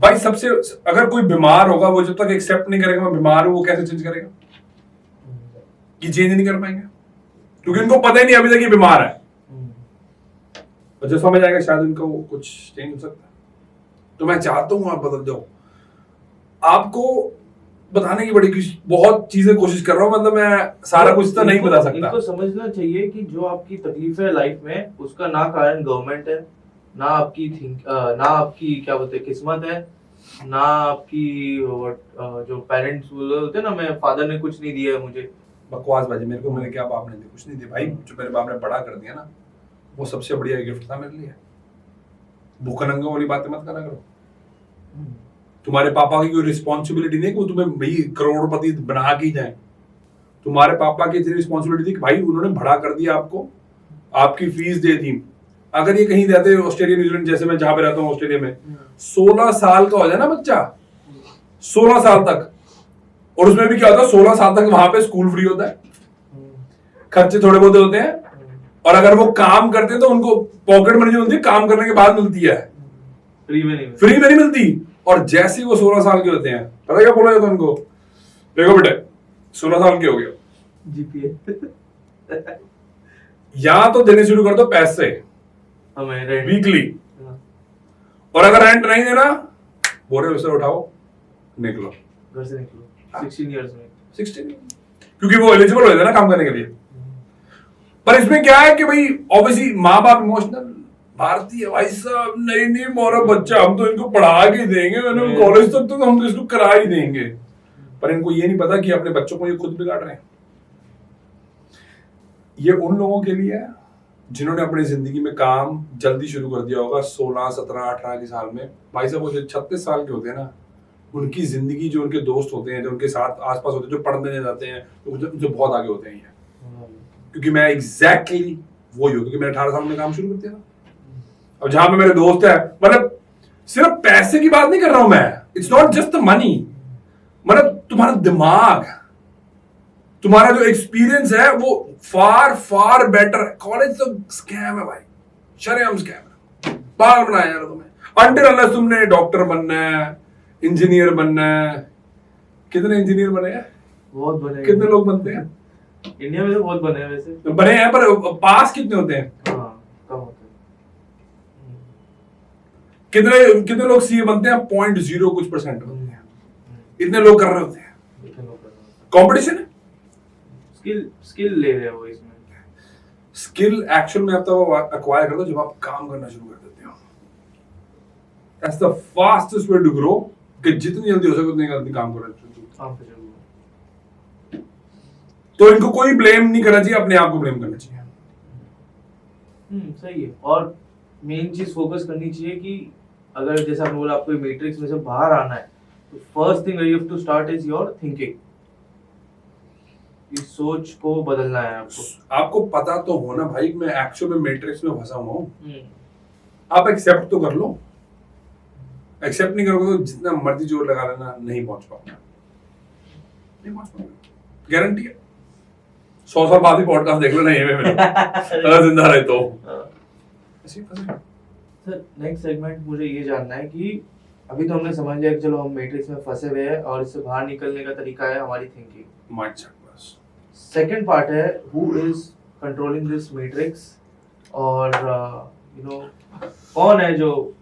भाई। सबसे अगर कोई बीमार होगा, वो जब तक एक्सेप्ट नहीं करेगा मैं बीमार हूं, वो कैसे चेंज करेगा? ये चेंज नहीं कर पाएंगे, क्योंकि इनको पता ही नहीं अभी तक ये बीमार है। और जो समझ आएगा शायद इनको कुछ चेंज हो सकता है। तो मैं चाहता हूं आप बदल जाओ। आपको बताने की बहुत चीजें कोशिश कर रहा हूं, मतलब मैं सारा कुछ तो नहीं बता सकता। इनको समझना चाहिए कि जो आपकी तकलीफ है लाइफ में, उसका ना कारण गवर्नमेंट है, ना आपकी क्या बोलते हैं किस्मत है, ना आपकी जो पेरेंट्स होते हैं ना, मैं फादर ने कुछ नहीं दिया है मुझे। बकवासबाजी, मेरे को मेरे क्या बाप ने दिया? कुछ नहीं दिया भाई। जो मेरे बाप ने बड़ा कर दिया ना, वो सबसे बढ़िया गिफ्ट था मेरे लिए। भूखा नंगा वाली बातें मत करा करो। तुम्हारे पापा की कोई रिस्पॉन्सिबिलिटी नहीं कि वो तुम्हें भाई करोड़पति बना के ही जाए। तुम्हारे पापा की इतनी रिस्पॉन्सिबिलिटी थी कि भाई उन्होंने बड़ा कर दिया आपको, आपकी फीस दे दी। अगर ये कहीं रहते ऑस्ट्रेलिया न्यूजीलैंड जैसे मैं जहां पे रहता हूँ ऑस्ट्रेलिया में, 16 साल का हो जाए ना बच्चा, 16 साल तक, और उसमें भी क्या होता है 16 साल तक वहां पे स्कूल फ्री होता है, खर्चे थोड़े बहुत होते हैं, और अगर वो काम करते हैं तो उनको पॉकेट मनी जो होती है काम करने के बाद मिलती है, फ्री में नहीं मिलती। और जैसे ही वो 16 साल के होते हैं, पता क्या बोला जाता है उनको, देखो बेटे 16 साल के हो गए, जीपीए या तो देने शुरू कर दो पैसे वीकली, और अगर रेंट नहीं देना बोरे उसे उठाओ निकलो घर से निकलो 16 इयर्स में 16, क्योंकि वो एलिजिबल हो जाता है ना काम करने के लिए। पर इसमें क्या है कि भाई ऑब्वियसली माँ बाप इमोशनल, भारतीय भाई साहब नहीं मोरा बच्चा, हम तो इनको पढ़ा के देंगे, कॉलेज तक तो हम तो इसको करा ही देंगे। पर इनको ये नहीं पता कि अपने बच्चों को ये खुद बिगाड़ रहे हैं। ये उन लोगों के लिए है जिन्होंने अपनी जिंदगी में काम जल्दी शुरू कर दिया होगा 16, 17, 18 के साल में। भाई साहब वो जो 36 साल के होते हैं ना, उनकी जिंदगी, जो उनके दोस्त होते हैं, जो उनके साथ आसपास होते हैं, जो पढ़ने जाते हैं, तो उनसे बहुत आगे होते हैं ये। क्योंकि मैं एग्जैक्टली वो ही हूँ, क्योंकि मैंने 18 साल में काम शुरू कर दिया था। अब जहां पे मेरे दोस्त है, मतलब सिर्फ पैसे की बात नहीं कर रहा हूं मैं, it's not just the money, मतलब तुम्हारा दिमाग, तुम्हारा जो एक्सपीरियंस है वो फार फार बेटर है। कॉलेज तो स्कैम है भाई, शरेआम स्कैम है, पागल बनाया यार तुम्हें। अनटिल अनलेस तुमने डॉक्टर बनना है, इंजीनियर बनना है। कितने इंजीनियर बने हैं? बहुत बने। कितने लोग बनते हैं इंडिया में? तो बहुत बने हैं वैसे, बने हैं, पर पास कितने होते हैं? कम होते हैं। कितने लोग सीए बनते हैं? 0.0 कुछ परसेंट बनते हैं। इतने लोग कर रहे होते हैं, कंपटीशन है। स्किल ले रहे हो इसमें। स्किल एक्चुअल में आप तब अक्वायर करते हो जब आप काम करना शुरू कर देते हो। That's the fastest way to grow, कि जितनी जल्दी हो सके उतनी जल्दी काम करो। तो इनको कोई ब्लेम नहीं करना चाहिए, अपने आप को ब्लेम करना चाहिए। सही है। और मेन चीज फोकस करनी चाहिए कि अगर जैसा आपने बोला आपको मैट्रिक्स में से बाहर आना है, तो first thing you have to start is your thinking. इस सोच को बदलना है आपको। आपको पता तो हो ना भाई, मैं एक्चुअल में मैट्रिक्स में फंसा हुआ हूं। आप एक्सेप्ट तो कर लो। एक्सेप्ट नहीं करोगे तो जितना मर्जी जोर लगा लेना, नहीं पहुंच पाओगे, नहीं पहुंच पाओगे, गारंटी है। 100 साल बाद ही पॉडकास्ट देख लो ना, ये में अगर जिंदा रहे तो। सर नेक्स्ट सेगमेंट मुझे ये जानना है कि अभी तो हमने समझ लिया कि चलो हम मैट्रिक्स में फंसे हुए हैं और इससे बाहर निकलने का तरीका है हमारी थिंकिंग, माइंडसेट। बस सेकंड पार्ट है who is controlling this matrix, और यू नो कौन है जो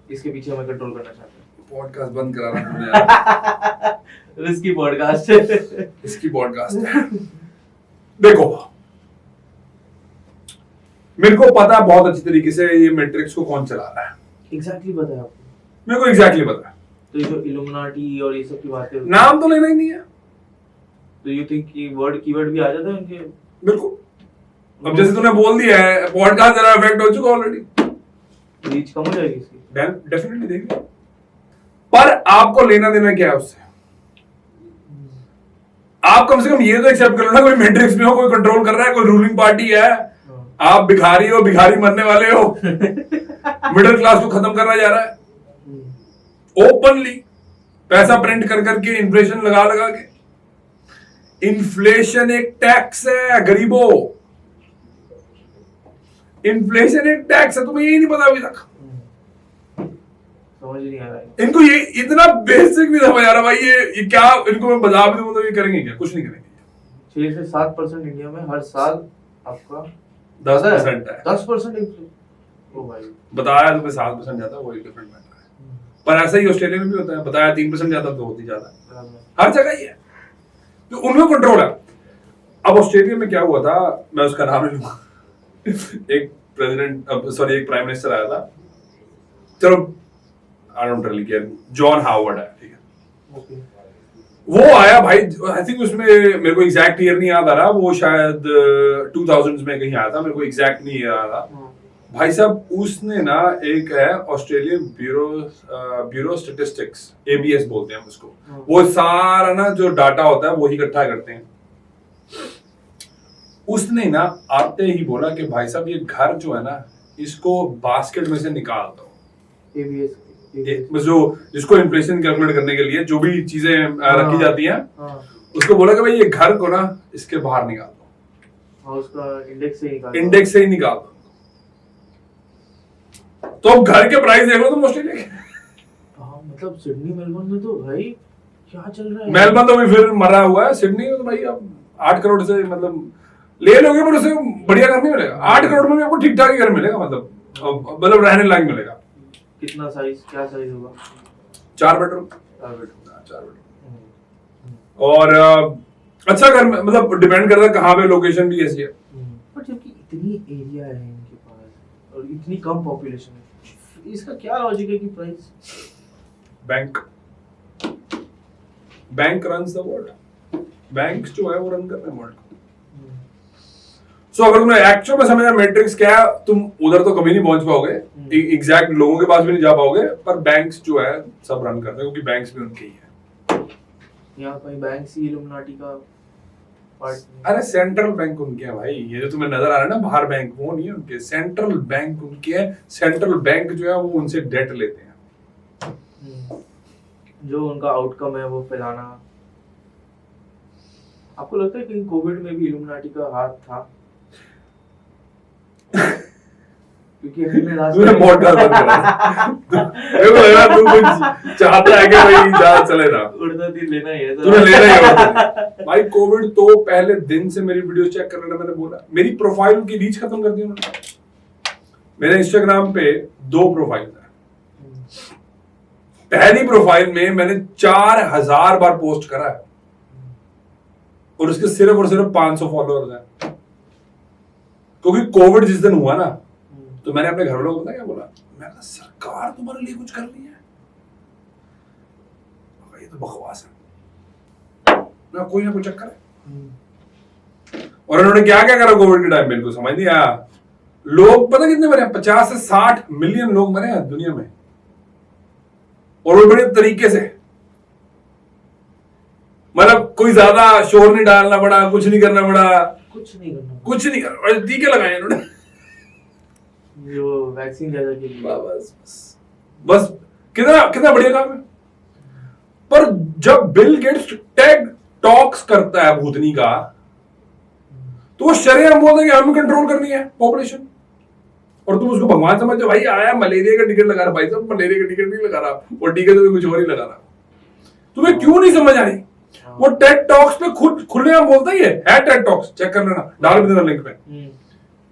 इसके पीछे हमें कंट्रोल करना चाहते हैं। पॉडकास्ट बंद करा रहा हूं यार। रिस्की पॉडकास्ट है। इसकी पॉडकास्ट है। देखो मेरे को पता है बहुत अच्छी तरीके से ये मैट्रिक्स को कौन चला रहा है। एग्जैक्टली पता है आपको? मेरे को एग्जैक्टली पता है। तो ये जो इल्यूमिनाटी और ये सब की बातें, नाम तो लेना ही नहीं है। तो यू थिंक कि कीवर्ड भी आ जाता है उनके? बिल्कुल। अब जैसे तूने बोल दिया है, पॉडकास्ट जरा इफेक्ट हो चुका ऑलरेडी, रीच कम हो जाएगी इसकी। डेफिनेटली देंगे। पर आपको लेना देना क्या है उससे? आप कम से कम ये तो एक्सेप्ट कर लो ना, कोई मैट्रिक्स में हो, कोई कंट्रोल कर रहा है, कोई रूलिंग पार्टी है। आप भिखारी हो, भिखारी मरने वाले हो, मिडिल क्लास को खत्म करना जा रहा है ओपनली, पैसा प्रिंट कर करके, इन्फ्लेशन लगा लगा के। इन्फ्लेशन एक टैक्स है गरीबों, इन्फ्लेशन एक टैक्स है, तुम्हें यही नहीं पता अभी तक? समझ नहीं आ रहा है इनको, ये इतना बेसिक नहीं समझ आ रहा भाई। ये क्या, इनको मैं बता भी दूं तो ये करेंगे क्या? कुछ नहीं करेंगे। 6 से 7% इंडिया में हर साल आपका 10% है। 10% ओ भाई, बताया तुम्हें 7% जाता है, वो एक डिफरेंट मैटर है। पर ऐसा ही ऑस्ट्रेलिया में भी होता है, बताया 3% जाता तो होती ज्यादा है, हर जगह ही है। तो उनको कंट्रोल है। अब ऑस्ट्रेलिया में क्या हुआ था, मैं उसका नाम नहीं लूंगा। एक प्राइम मिनिस्टर आया था, चलो I don't really care, John Howard है, ठीक है। वो आया भाई, आई थिंक उसमें मेरे को एग्जैक्ट ईयर नहीं याद आ रहा, वो शायद 2000s में कहीं आया था, मेरे को एग्जैक्ट नहीं याद आ रहा। भाई साहब उसने ना एक है ऑस्ट्रेलियन ब्यूरो स्टैटिस्टिक्स, एबीएस बोलते हैं हम उसको, वो सारा ना जो डाटा होता है वही इकट्ठा करते हैं। उसने ना आते ही बोला कि भाई साहब ये घर जो है ना इसको बास्केट में से निकाल दो। एबीएस जो जिसको इन्फ्लेशन कैलकुलेट करने के लिए जो भी चीजें रखी जाती हैं, उसको बोला कि भाई ये घर को ना इसके बाहर निकाल दो, उसका इंडेक्स से ही निकाल दो। तो अब घर के प्राइस देख लो तुम ऑस्ट्रेलिया के। मतलब सिडनी मेलबर्न में तो भाई क्या चल रहा है। मेलबर्न तो अभी फिर मरा हुआ है, सिडनी में तो भाई अब 8 करोड़ से मतलब ले लोगे पर उसे बढ़िया घर नहीं मिलेगा। 8 करोड़ में भी आपको ठीक ठाक ही घर मिलेगा, मतलब रहने लायक मिलेगा। कितना साइज, क्या साइज होगा? 4 बेडरूम। 4 बेडरूम और अच्छा घर, मतलब डिपेंड करता है कहाँ पे, लोकेशन भी ऐसी है। पर जबकि इतनी एरिया है इनके पास और इतनी कम पॉपुलेशन है, इसका क्या लॉजिक है कि price? Bank runs the world. Banks जो है वो रन करते हैं वर्ल्ड को। सो अगर तुम्हें एक्चुअल में समझना मैट्रिक्स क्या है, तुम उधर तो कभी नहीं पहुंच पाओगे, एग्जैक्ट लोगों के पास भी नहीं जा पाओगे, पर बैंक्स जो है सब रन करते हैं क्योंकि बैंक्स भी उनके ही है। यहाँ कोई बैंक ही इल्यूमिनाटी का पार्ट? अरे सेंट्रल बैंक उनके हैं भाई, ये जो तुम्हें नजर आ रहा है ना बाहर बैंक, वो नहीं है उनके, सेंट्रल बैंक उनके है। सेंट्रल बैंक जो है वो उनसे डेट लेते हैं, जो उनका आउटकम है वो फैलाना। आपको लगता है कि कोविड में भी इल्यूमिनाटी का हाथ था? क्योंकि हमने पॉडकास्ट बंद करा। मेरे को लग रहा तू कुछ चाहता है कि भाई जा चले ना, उड़ता दिन लेना ही है, तूने लेना ही है भाई। कोविड तो पहले दिन से मेरी वीडियो चेक कर लेना, मैंने बोला मेरी प्रोफाइल की रीच खत्म कर दी उन्होंने। मेरे इंस्टाग्राम पे 2 प्रोफाइल है, पहली प्रोफाइल में मैंने 4000 बार पोस्ट करा है और उसके सिर्फ और सिर्फ 500 फॉलोअर्स हैं। क्योंकि कोविड जिस दिन हुआ ना, तो मैंने अपने घर वालों को पता क्या बोला, मैं कहा सरकार तुम्हारे लिए कुछ कर रही है, ये तो बकवास है ना, कोई ना कोई चक्कर है। और उन्होंने क्या क्या करा कोविड के टाइम में, इनको समझ नहीं आया। लोग पता कितने मरे, 50 से 60 मिलियन लोग मरे हैं दुनिया में, और वो बड़े तरीके से, मतलब कोई ज्यादा शोर नहीं डालना पड़ा, कुछ नहीं करना पड़ा, कुछ नहीं करना, टीके लगाए इन्होंने जो वैक्सीन ज्यादा के लिए। बस कितना बढ़िया काम है। पर जब बिल गेट्स टेक टॉक्स करता है भूतनी का, तो वो शरेआम बोलता है कि हमें कंट्रोल करनी है पॉपुलेशन, और तुम उसको भगवान समझते हो। भाई आया मलेरिया का टिकट लगा रहा, भाई साहब मलेरिया का टिकट नहीं लगा रहा, और टिकट तो कुछ और ही लगा रहा। तुम्हें क्यों नहीं समझ आ रही? वो टेड टॉक्स पे खुद खुलेआम बोलता ही है टेड टॉक्स, चेक कर लेना, डाल भी देना लिंक पे,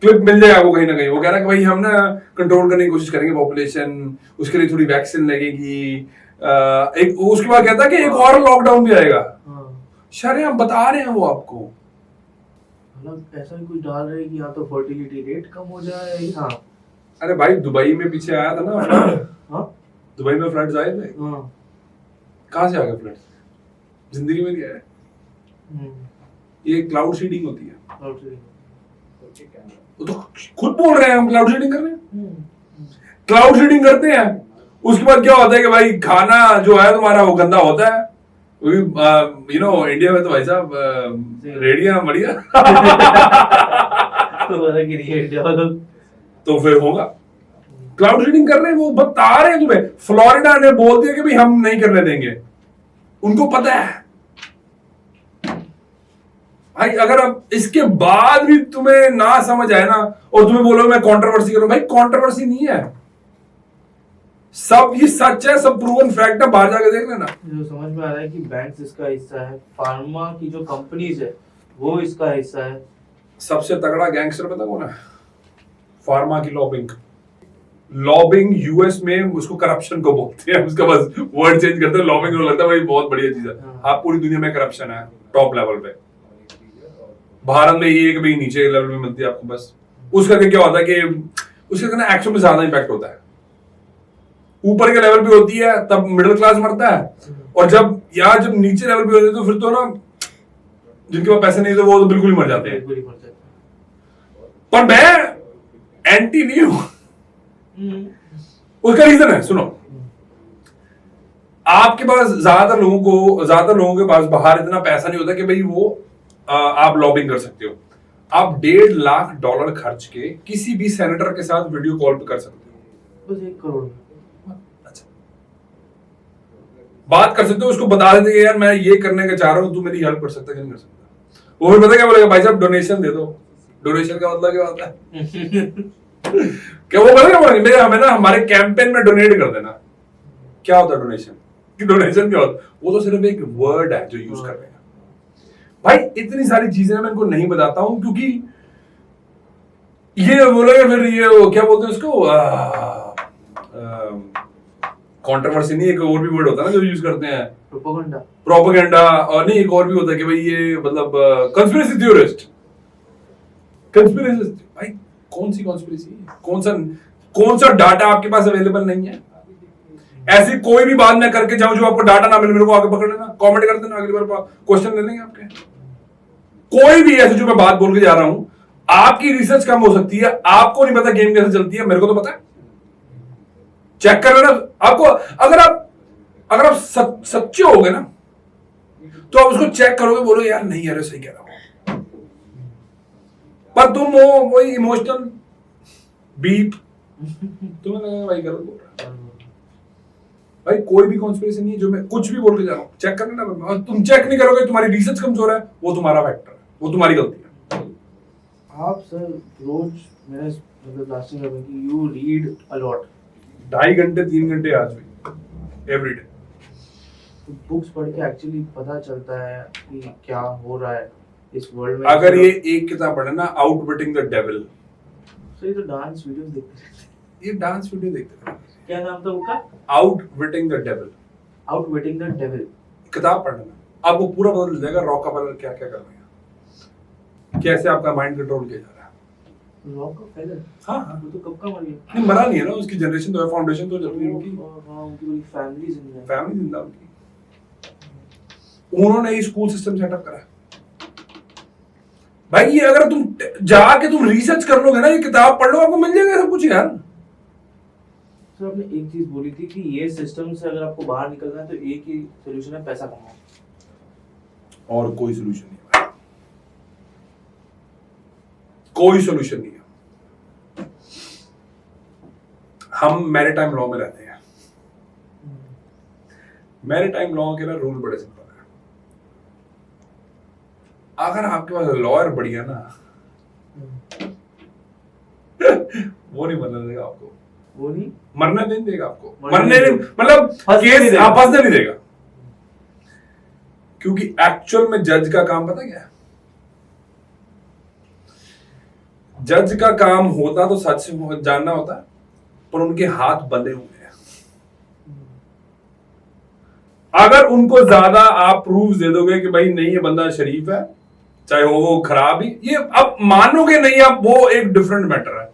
क्लिप मिल जाएगा वो कहीं ना कहीं। वो कह रहा है कि भाई हम ना कंट्रोल करने की कोशिश करेंगे पॉपुलेशन, उसके लिए थोड़ी वैक्सीन लगेगी, एक उसके बाद कहता है कि एक और लॉकडाउन भी आएगा। शरेआम बता रहे हैं वो आपको, मतलब ऐसा कुछ डाल रहे हैं कि यहाँ तो फर्टिलिटी रेट कम हो जाए। हाँ अरे भाई दुबई में पीछे आया था ना दुबई में फ्लड्स आए थे, कहाँ से आ गए फ्लड्स? जिंदगी में नहीं आया, ये क्लाउड सीडिंग होती है। वो तो खुद बोल रहे हैं हम क्लाउड सीडिंग कर रहे हैं, क्लाउड सीडिंग करते हैं। उसके बाद क्या होता है कि भाई खाना जो है तुम्हारा वो गंदा होता है, यू नो इंडिया में तो भाई साहब रेडिया बढ़िया तो फिर होगा। क्लाउड सीडिंग कर रहे हैं, वो बता रहे हैं तुम्हें। फ्लोरिडा ने बोल दिया कि भाई हम नहीं करने देंगे, उनको पता है भाई। अगर अब इसके बाद भी तुम्हें ना समझ आए ना, और तुम्हें बोलो मैं कंट्रोवर्सी करूं, भाई कंट्रोवर्सी नहीं है, सब ये सच है, सब प्रूवन फैक्ट है, बाहर जाके देख लेना। जो समझ में आ रहा है कि बैंक्स इसका हिस्सा है, फार्मा की जो कंपनीज है वो इसका हिस्सा है। सबसे तगड़ा गैंगस्टर पता कौन है? फार्मा की लॉबिंग यूएस में उसको करप्शन को बोलते हैं, उसका बस वर्ड चेंज करते हैं, लॉबिंग को लगता है भाई बहुत बढ़िया चीज है। हाँ पूरी दुनिया में करप्शन है टॉप लेवल पे, भारत में ये भाई नीचे लेवल में मिलती है आपको बस। उसका क्या होता है कि उसके ना एक्शन में ज्यादा इंपैक्ट होता है, ऊपर के लेवल पे होती है तब मिडिल क्लास मरता है, और जब नीचे लेवल पे होती है तो फिर तो ना जिनके पास पैसे नहीं थे वो तो बिल्कुल ही मर जाते हैं। पर मैं एंटी नहीं हूं, उसका रीजन है, सुनो। आपके पास ज्यादातर लोगों के पास बाहर इतना पैसा नहीं होता कि भाई वो आप लॉबिंग कर सकते हो। आप $1.5 लाख खर्च के किसी भी सेनेटर के साथ वीडियो कॉल पे कर सकते हो, बस 1 करोड़। अच्छा, बात कर सकते हो, उसको बता देते कि यार मैं ये करने का चाह रहा हूं, तू मेरी हेल्प कर सकता है कि नहीं कर सकता। वो भी पता क्या बोलेगा, भाई साहब डोनेशन दे दो। डोनेशन का मतलब क्या होता है? क्या वो पता क्या बोलेंगे, मेरे हमें ना हमारे कैंपेन में डोनेट कर देना। क्या होता है डोनेशन? कि डोनेशन क्या होता है? वो तो सिर्फ एक वर्ड है जो यूज कर रहे हैं भाई। इतनी सारी चीजें मैं इनको नहीं बताता हूं क्योंकि ये बोलेंगे फिर ये क्या बोलते हैं उसको, कंट्रोवर्सी नहीं, एक और भी वर्ड होता है ना जो यूज करते हैं, प्रोपेगेंडा। और नहीं, एक और भी होता है कि भाई ये मतलब कंस्पिरेसी थ्योरिस्ट। कंस्पिरेसी भाई, कौन सी कंस्पिरेसी? कौन सा डाटा आपके पास अवेलेबल नहीं है? ऐसी कोई भी बात मैं करके जाऊं जो आपको डाटा ना मिले, मेरे को आगे पकड़ लेना, कमेंट कर देना, अगली बार क्वेश्चन ले लेंगे आपके। कोई भी ऐसी जो मैं बात बोल के जा रहा हूं, आपकी रिसर्च कम हो सकती है, आपको नहीं पता गेम कैसे चलती है, मेरे को तो पता है। चेक कर लेना आपको। अगर आप सच्चे होगे ना तो आप उसको चेक करोगे, बोलोगे यार नहीं यार सही कह रहा हूं। पर तुम वही इमोशनल बीप, तुम्हें लगेगा भाई गलत बोल रहा है। भाई कोई भी कॉन्स्पिरेसी नहीं है जो मैं कुछ भी बोल के जा रहा हूं, चेक करना ना। और तुम चेक नहीं करोगे, तुम्हारी रिसर्च कमजोर है, वो तुम्हारा फैक्टर है, वो तुम्हारी गलती है। आप सर रोज मैंने मतलब लास्टिंग है कि यू रीड अ लॉट, 2.5 घंटे 3 घंटे आज भी एवरीडे। तो बुक्स पढ़ के एक्चुअली पता चलता है कि क्या हो रहा है इस वर्ल्ड में। अगर ये एक किताब पढ़े ना, आउटविटिंग द डेविल। सर ये तो डांस वीडियोस देखते हैं, ये डांस वीडियो देखते हैं। क्या नाम था उसका? Outwitting the devil. Outwitting the devil किताब पढ़ना, आपको पूरा पता चल जाएगा रॉकफेलर क्या क्या कर रहे हैं, कैसे आपका माइंड कंट्रोल किया जा रहा है। रॉकफेलर? हाँ, वो तो कब का मर गया। नहीं मरा नहीं है ना, उसकी जनरेशन तो है, फाउंडेशन तो चल रही है उनकी। हां, उनकी पूरी फैमिली जिंदा है। फैमिली जिंदा उनकी। उन्होंने ही स्कूल सिस्टम सेटअप करा है भाई। ये अगर तुम जाके तुम रिसर्च कर लोगे ना, ये किताब पढ़ लो, आपको मिल जाएगा सब कुछ यार। सर आपने एक चीज बोली थी कि ये सिस्टम से अगर आपको बाहर निकलना है तो एक ही सॉल्यूशन है, पैसा कमाओ। और कोई सॉल्यूशन नहीं है, कोई सॉल्यूशन नहीं है। हम मैरीटाइम लॉ में रहते हैं। मैरीटाइम लॉ के ना रूल बड़े सिंपल है। अगर आपके पास लॉयर बढ़िया ना, वो नहीं मरने देगा आपको, वो नहीं मरने नहीं देगा आपको, मरने नहीं मतलब केस देगा। फंसने नहीं देगा। क्योंकि एक्चुअल में जज का काम पता क्या है? जज का काम होता तो सच जानना होता, पर उनके हाथ बंधे हुए हैं। अगर उनको ज्यादा आप प्रूफ दे दोगे कि भाई नहीं ये बंदा शरीफ है, चाहे वो खराब ही, ये अब मानोगे नहीं आप, वो एक डिफरेंट मैटर है।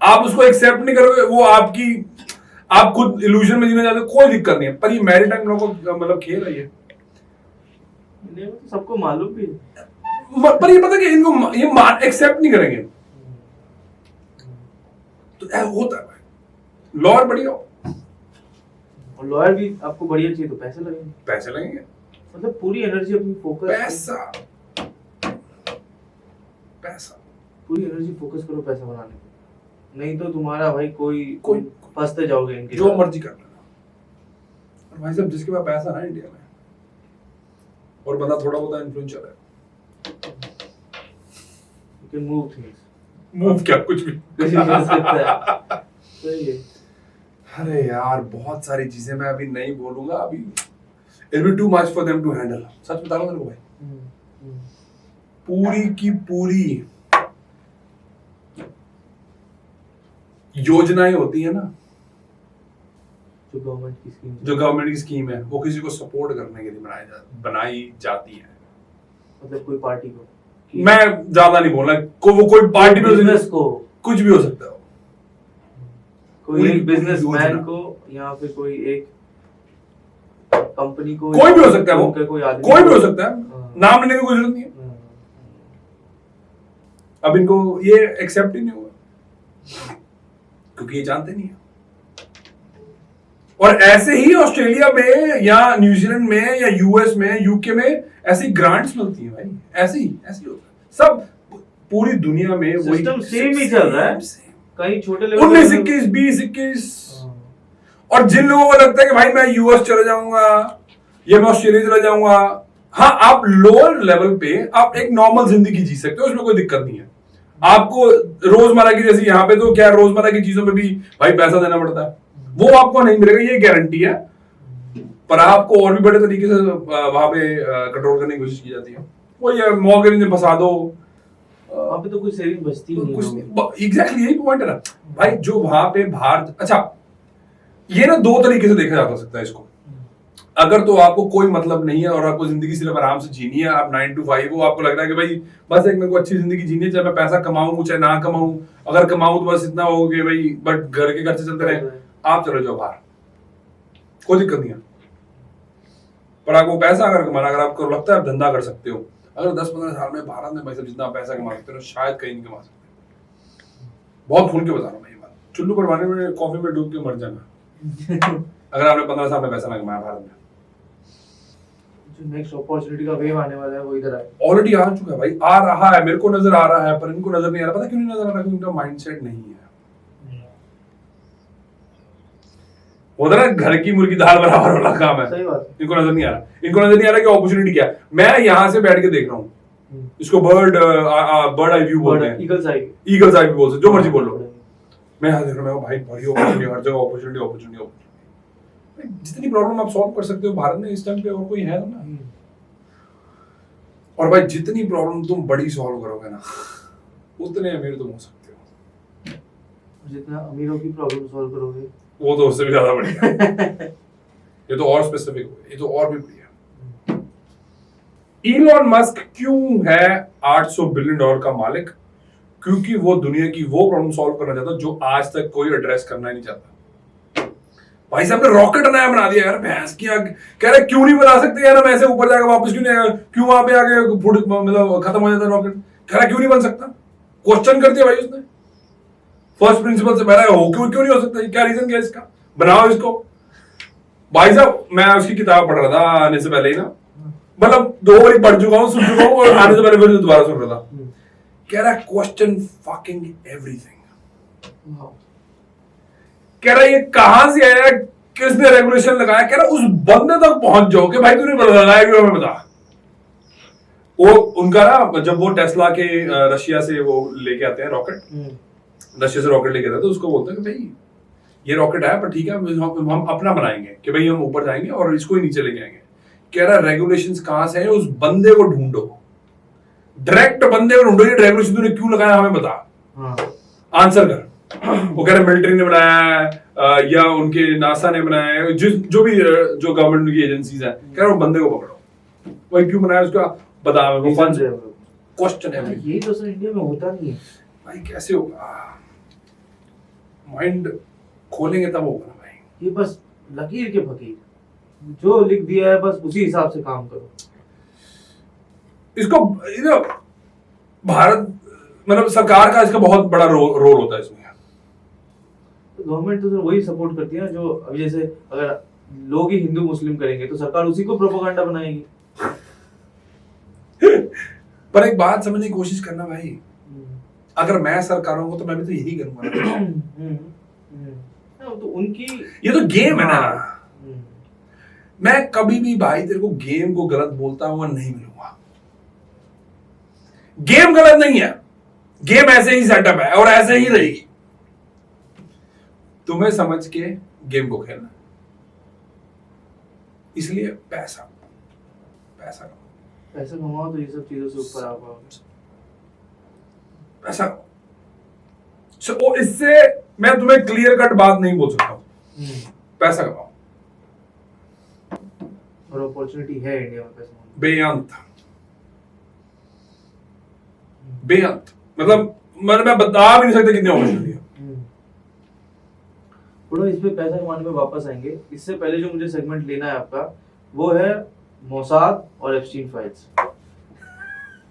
आप उसको एक्सेप्ट नहीं करोगे, वो आप खुद इल्यूजन में जीना चाहते हो, कोई दिक्कत नहीं है। पर ये मैरीटाइम लॉ को मतलब खेल रही है, सबको मालूम भी है। पर ये पता कि इनको ये एक्सेप्ट नहीं करेंगे, तो होता है भाई। लॉयर बढ़िया हो और लॉयर भी आपको बढ़िया चाहिए तो पैसे लगेंगे, मतलब पूरी एनर्जी अपनी फोकस, पैसा पूरी एनर्जी फोकस करो पैसा बनाने पे, नहीं तो तुम्हारा भाई कोई फंसते जाओगे इनके, जो मर्जी कर लेना। और भाई साहब जिसके पास पैसा ना इंडिया में, और बंदा थोड़ा बहुत इन्फ्लुएंसर है, you can move things, move क्या कुछ भी कर सकता है। सही है। अरे यार बहुत सारी चीजें मैं अभी नहीं बोलूंगा, अभी it will be too much for them to handle. सच बता रहा हूं तेरे को भाई, पूरी की पूरी योजनाएं होती है ना, जो गवर्नमेंट की स्कीम है, वो किसी को सपोर्ट करने के लिए बनाई जाती है। मतलब कोई पार्टी को, मैं ज्यादा नहीं बोलना, वो कोई पार्टी बिजनेस को, कुछ भी हो सकता है, कोई एक बिजनेसमैन को, या फिर कोई एक कंपनी को, कोई भी हो सकता है, वो कोई आदमी, कोई भी हो सकता है, नाम लेने की कोई जरूरत नहीं है। अब इनको ये एक्सेप्ट ही नहीं हुआ क्योंकि ये जानते नहीं है। और ऐसे ही ऑस्ट्रेलिया में या न्यूजीलैंड में या यूएस में यूके में ऐसी ग्रांट्स मिलती हैं भाई, ऐसे ही होता है सब पूरी दुनिया में। वही सिस्टम सेम ही चल रहा है, कहीं छोटे लेवल 19 21 20 21। और जिन लोगों को लगता है कि भाई मैं यूएस चला जाऊंगा या मैं ऑस्ट्रेलिया चला जाऊंगा, हाँ आप लोअर लेवल पे आप एक नॉर्मल जिंदगी जी सकते हो, उसमें कोई दिक्कत नहीं है। आपको रोजमर्रा की जैसे यहाँ पे तो क्या रोजमर्रा की चीजों में भी भाई पैसा देना पड़ता है, वो आपको नहीं मिलेगा ये गारंटी है, पर आपको और भी बड़े तरीके से वहां पे कंट्रोल करने की कोशिश की जाती है। वो ये मॉर्गेज में फंसा दो, वहां पे तो कोई सेविंग बचती नहीं, कुछ नहीं। एग्जैक्टली यही पॉइंट है ना भाई, जो वहां पे बाहर। अच्छा ये ना दो तरीके से देखा जा सकता है इसको। अगर तो आपको कोई मतलब नहीं है और आपको जिंदगी सिर्फ आराम से जीनी है, आप 9 to 5 हो, आपको लग रहा है कि भाई बस एक मेरे को अच्छी जिंदगी जीनी है, चाहे मैं पैसा कमाऊं चाहे ना कमाऊं, अगर कमाऊं तो बस इतना हो कि भाई बट घर के खर्चे चलते रहे, आप चले जाओ बाहर, कोई दिक्कत नहीं है। पर आपको पैसा अगर कमाना, अगर आपको लगता है आप धंधा कर सकते हो, अगर 10-15 साल में भारत में भाई सब जितना पैसा कमा सकते हो शायद कहीं नहीं कमा सकते। बहुत खुल के बता रहा हूँ मैं ये बात, चुल्लू परवाने में कॉफी में डूब के मर जाना अगर आपने 15 साल में पैसा ना कमाया भारत में। जो नेक्स्ट अपॉर्चुनिटी का वेव आने वाला है वो इधर आएगा, ऑलरेडी आ चुका है भाई, आ रहा है, मेरे को नजर आ रहा है, पर इनको नजर नहीं आ रहा। पता क्यों नहीं नजर आ रहा? क्योंकि उनका माइंडसेट नहीं है। होता ना घर की मुर्गी दाल बराबर वाला काम है। सही बात है। इनको नजर नहीं आ रहा, इनको नजर नहीं आ रहा कि अपॉर्चुनिटी क्या है। मैं यहाँ से बैठ के देख रहा हूँ, इसको बर्ड आई व्यू बोलते हैं, ईगल्स आई व्यू बोलते हैं, जो मर्जी बोल लो। मैं यहाँ देख रहा हूँ भाई बड़ी अपॉर्चुनिटी, हर जगह अपॉर्चुनिटी। जितनी प्रॉब्लम आप सॉल्व कर सकते हो भारत में इस टाइम पे और कोई है ना। और भाई जितनी प्रॉब्लम तुम बड़ी सॉल्व करोगे ना उतने अमीर तुम हो सकते हो। जितना अमीरों की प्रॉब्लम सॉल्व करोगे वो तो उससे भी ज्यादा बढ़िया ये तो और स्पेसिफिक हो, ये तो और भी बढ़िया। इलॉन मस्क क्यों है $800 बिलियन का मालिक? क्योंकि वो दुनिया की वो प्रॉब्लम सॉल्व करना चाहता जो आज तक कोई एड्रेस करना ही नहीं चाहता। भाई साहब ने रॉकेट नया बना दिया यार, भैंस की आग। कह रहे क्यों नहीं बना सकते यार, हम ऐसे ऊपर जाकर वापस क्यों नहीं आएगा, क्यों वहां पे आके मतलब खत्म हो जाता रॉकेट? कह रहा क्यों नहीं बन सकता? क्वेश्चन कर दिया भाई उसने, फर्स्ट प्रिंसिपल से बहरा हो क्यों नहीं हो सकता, क्या रीजन क्या इसका, बनाओ इसको। भाई साहब मैं उसकी किताब पढ़ रहा था आने से पहले ही ना, मतलब 2 बार पढ़ चुका हूँ, सुन चुका हूँ, और आने से पहले फिर दोबारा सुन रहा था। कह रहा क्वेश्चन फकिंग एवरीथिंग। कह रहा ये कहां से आया, किसने रेगुलेशन लगाया? कह रहा उस बंदे तक पहुंच जाओ कि भाई तूने लगाया क्यों, हमें बता। वो उनका ना जब वो टेस्ला के रशिया से वो लेके आते हैं रॉकेट, रशिया से रॉकेट लेके आते हैं, तो उसको बोलते हैं कि भाई ये रॉकेट है पर ठीक है हम अपना बनाएंगे कि भाई हम ऊपर जाएंगे और इसको ही नीचे लेके आएंगे। कह रहा रेगुलेशंस कहां से है, उस बंदे को ढूंढो, डायरेक्ट बंदे को ढूंढो, ये रेगुलेशन तूने क्यों लगाया हमें बता, आंसर कर। वो कह रहे मिलिट्री ने बनाया है या उनके नासा ने बनाया है, जो भी जो गवर्नमेंट की एजेंसीज है, कह रहे बंदे को पकड़ो, वही क्यों बनाया उसका बता। क्वेश्चन है यही तो सर इंडिया में होता नहीं है भाई, कैसे होगा? माइंड खोलेंगे तब होगा ना भाई। ये बस लकीर के फकीर, जो लिख दिया है बस उसी हिसाब से काम करो। इसको भारत मतलब सरकार का इसका बहुत बड़ा रोल होता है इसमें। गवर्नमेंट तो वही सपोर्ट करती है ना, जो अभी जैसे अगर लोग ही हिंदू मुस्लिम करेंगे तो सरकार उसी को प्रोपेगेंडा बनाएगी। पर एक बात समझने की कोशिश करना भाई, अगर मैं सरकार हूं तो मैं भी तो यही करूंगा। तो उनकी ये तो गेम है ना। मैं कभी भी भाई तेरे को गेम को गलत बोलता हुआ नहीं मिलूंगा। गेम गलत नहीं है, गेम ऐसे ही सेटअप है और ऐसे ही रहेगी। तुम्हें समझ के गेम को खेलना, इसलिए पैसा कमाओ तो ये सब चीजों से ऊपर आ पाओगे। पैसा so, इससे मैं तुम्हें क्लियर कट बात नहीं बोल सकता हूं, पैसा कमाओ। और अपॉर्चुनिटी है इंडिया में पैसा बेअंत मतलब मैं बता भी नहीं सकता कितनी अपॉर्चुनिटी है। थोड़ा इस पे पैसा कमाने में वापस आएंगे। इससे पहले जो मुझे सेगमेंट लेना है आपका वो है मोसाद और एप्स्टीन फाइल्स।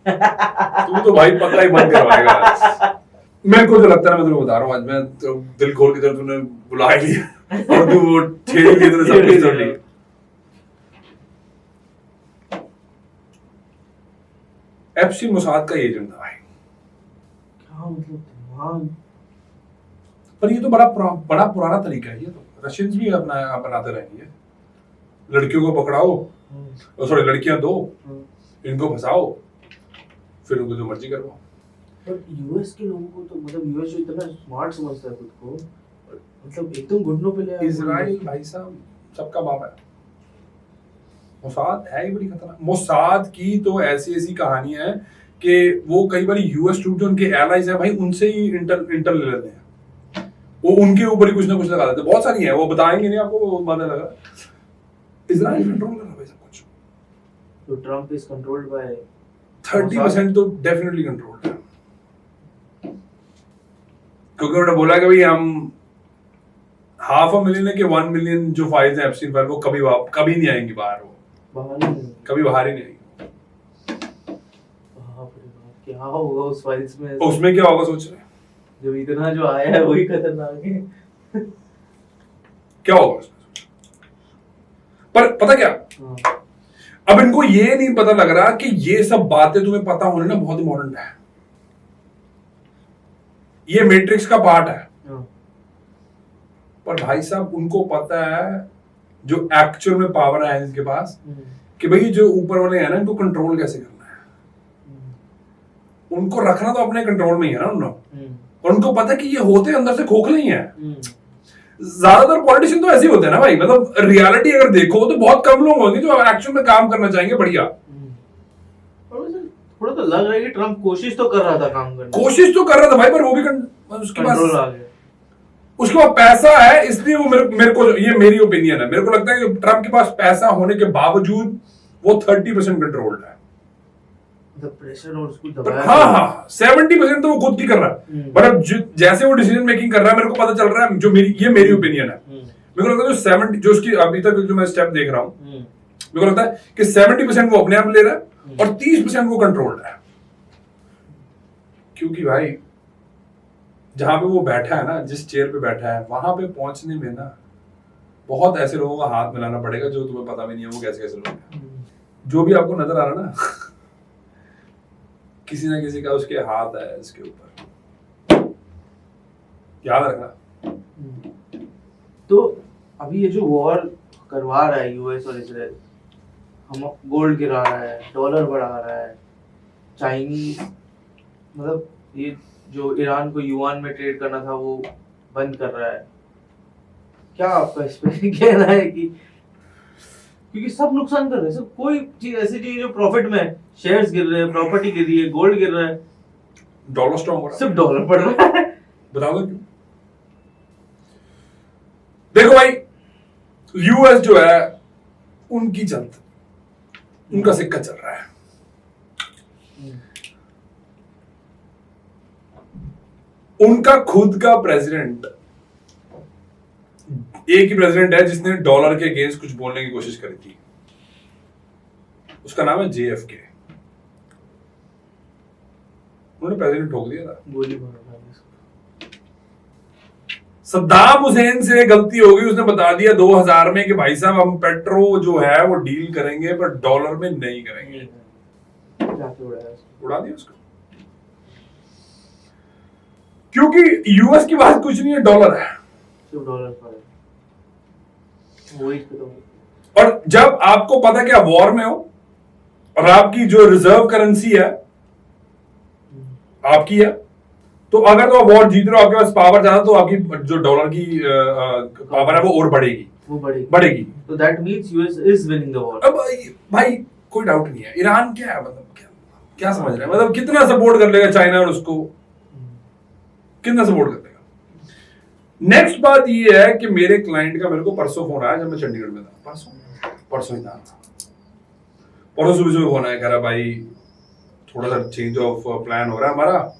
तू तो भाई पक्का ही बंद करवाएगा। मेरे को तो लगता है, मैं तुझे बता रहा हूँ, आज मैं तो दिल खोल के तूने बुला ही लिया और तू वो छेड़ के तूने सब कुछ तोड़ दिया। एप्स्टीन मोसाद का एजेंट था भाई। क्या मतलब दिमाग। पर ये तो बड़ा पुराना तरीका है। ये तो रशियंस भी अपनाते रहेंगे। लड़कियों को पकड़ाओ, सॉरी लड़कियां दो, इनको फंसाओ, फिर उनको जो मर्जी करवाओ। पर यूएस के लोगों को तो मतलब यूएस जो इतना स्मार्ट समझता है खुद को, मतलब एकदम घुटनों पे ले आया। इजराइल भाई साहब सबका बाप है। मोसाद है ही बड़ी खतरनाक। मोसाद की तो ऐसी ऐसी कहानियां हैं कि वो कई बार यूएस ट्रूप जो उनके एलाइज है भाई, उनसे ही इंटर ले लेते हैं। वो उनके ऊपर ही कुछ ना कुछ लगा देते हैं। बहुत सारी हैं, वो बताएंगे नहीं आपको, वो पता लगा। इजराइल कंट्रोल कर रहा है भाई सब कुछ। तो ट्रम्प इज कंट्रोल्ड बाय 30% तो डेफिनेटली कंट्रोल्ड है, क्योंकि उन्होंने बोला कि भाई हम 500,000 है कि 1 मिलियन जो फाइल्स हैं एप्स्टीन फाइल, वो कभी नहीं आएंगी बाहर। वो कभी बाहर ही नहीं आएंगी। बाप रे बाप, क्या होगा उस फाइल्स में? उसमें क्या होगा सोच रहे हैं? जब इतना जो आया है वही खतरनाक है। क्या होगा उसमें? पर पता क्या, अब इनको ये नहीं पता लग रहा कि ये सब बातें तुम्हें पता होने ना बहुत इंपॉर्टेंट है। ये मैट्रिक्स का पार्ट है। पर भाई साहब उनको पता है जो एक्चुअल में पावर है इनके पास, कि भाई जो ऊपर वाले हैं ना, इनको कंट्रोल कैसे करना है। उनको रखना तो अपने कंट्रोल में ही है ना उन्होंने। और उनको पता है कि ये होते अंदर से खोखले ही हैं। ज्यादातर पॉलिटिशियन तो ऐसे ही होते हैं ना भाई, मतलब रियलिटी अगर देखो तो बहुत कम लोग होंगे जो एक्चुअल में काम करना चाहेंगे बढ़िया। थोड़ा तो लग रहा है कि ट्रम्प कोशिश तो कर रहा था काम करने, कोशिश तो कर रहा था भाई, पर वो भी उसके पास कंट्रोल आ गया। उसके पास पैसा है, इसलिए वो मेरे को, ये मेरी ओपिनियन है, मेरे को लगता है कि ट्रम्प के पास पैसा होने के बावजूद वो 30% कंट्रोल्ड है। प्रेशर और उसको दबाया। हाँ 70% तो वो खुद की कर रहा है। बट अब जैसे वो डिसीजन मेकिंग कर रहा है, मेरे को पता चल रहा है, जो ये मेरी ओपिनियन है, मेरे को लगता है जो 70 जो उसकी अभी तक जो मैं स्टेप देख रहा हूँ, मेरे को लगता है कि 70% वो अपने आप ले रहा है और 30% वो कंट्रोल्ड है। क्योंकि भाई जहां पे वो बैठा है ना, जिस चेयर पे बैठा है, वहां पे पहुंचने में ना बहुत ऐसे लोगों का हाथ मिलाना पड़ेगा जो तुम्हें पता भी नहीं है वो कैसे कैसे लोग हैं। जो भी आपको नजर आ रहा ना किसी ना किसी का उसके हाथ है इसके ऊपर, याद रखना। तो अभी ये जो वॉर करवा रहा है यूएस और इजराइल, हम गोल्ड गिरा रहा है, डॉलर बढ़ा रहा है, चाइनीज मतलब ये जो ईरान को युआन में ट्रेड करना था वो बंद कर रहा है। क्या आपका इस पे कहना है? कि क्योंकि सब नुकसान कर रहे हैं, सब कोई चीज ऐसी चीज जो प्रॉफिट में है, शेयर्स गिर रहे हैं, प्रॉपर्टी गिर रही है, गोल्ड गिर रहा है, डॉलर स्ट्रॉन्ग हो रहा है, सिर्फ डॉलर बढ़ रहा है। बताओ क्यों? देखो भाई, यूएस जो है उनकी जंत, उनका सिक्का चल रहा है। उनका खुद का प्रेसिडेंट, एक ही प्रेसिडेंट है जिसने डॉलर के अगेंस्ट कुछ बोलने की कोशिश करी थी, उसका नाम है JFK। उन्होंने प्रेसिडेंट ठोक दिया था, गोली मारा था। सद्दाम हुसैन से गलती हो गई, उसने बता दिया 2000 में कि भाई साहब हम पेट्रो जो है वो डील करेंगे पर डॉलर में नहीं करेंगे। उड़ा दिया उसको, क्योंकि यूएस की बात कुछ नहीं है, डॉलर है, सिर्फ डॉलर पर है वही तो। और जब आपको पता कि आप वॉर में हो और आपकी जो रिजर्व करेंसी है आपकी है, तो अगर तो आप वॉर जीत रहे हो, आपके पास पावर ज्यादा, तो आपकी जो डॉलर की पावर है वो और बढ़ेगी, वो बढ़ेगी। तो that means US is winning the war. अब भाई कोई डाउट नहीं है, ईरान क्या है, मतलब क्या समझ रहे हैं, मतलब कितना सपोर्ट कर लेगा चाइना और उसको, कितना सपोर्ट कर लेगा। नेक्स्ट बात ये है कि मेरे क्लाइंट का मेरे को परसों फोन आया, जब मैं चंडीगढ़ में था, परसों ही था, परसों सुबह फोन आया, कह रहा भाई थोड़ा सा चेंज ऑफ प्लान हो रहा है हमारा,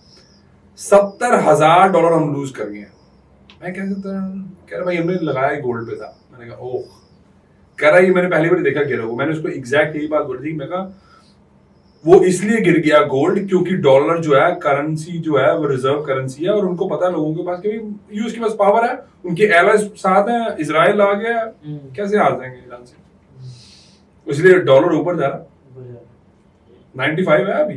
$70,000 हम लूज कर गए। मैं कह रहा भाई हमने लगाया गोल्ड पे था। मैंने कहा ओह, कह रहा ये मैंने पहली बार देखा गिरा हुआ। मैंने उसको एग्जैक्ट यही बात बोली थी, मैं कहा वो इसलिए गिर गया गोल्ड क्योंकि डॉलर जो है करेंसी जो है वो रिजर्व करेंसी है और उनको पता है लोगों के पास कि यूएस के पास पावर है, उनके एलाइज साथ हैं, इजराइल आ गया, कैसे हार जाएंगे ईरान से, इसलिए डॉलर ऊपर जा रहा है। 95 है अभी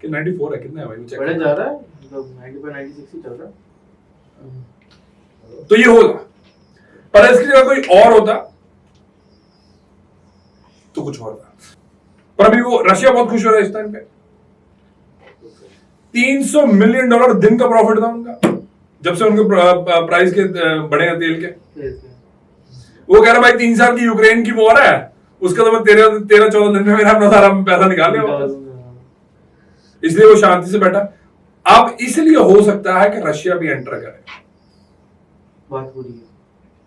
कि 94 है, कितना है भाई चेक बढ़े जा रहा है, मतलब 95 96 ही चल रहा है। तो ये होगा, पर इसकी जगह कोई और होता तो कुछ और था। पर अभी वो रशिया बहुत खुश हो रहा है इस टाइम पे। $300 मिलियन दिन का प्रॉफिट था उनका जब से उनके प्राइस के बढ़े हैं तेल के। वो कह रहा भाई 3 साल की यूक्रेन की वॉर है, उसका तो मैं 13-14 दिन में मेरा अपना सारा पैसा निकाल लिया वापस, इसलिए वो शांति से बैठा। अब इसलिए हो सकता है कि रशिया भी एंटर करे, बात हो रही है,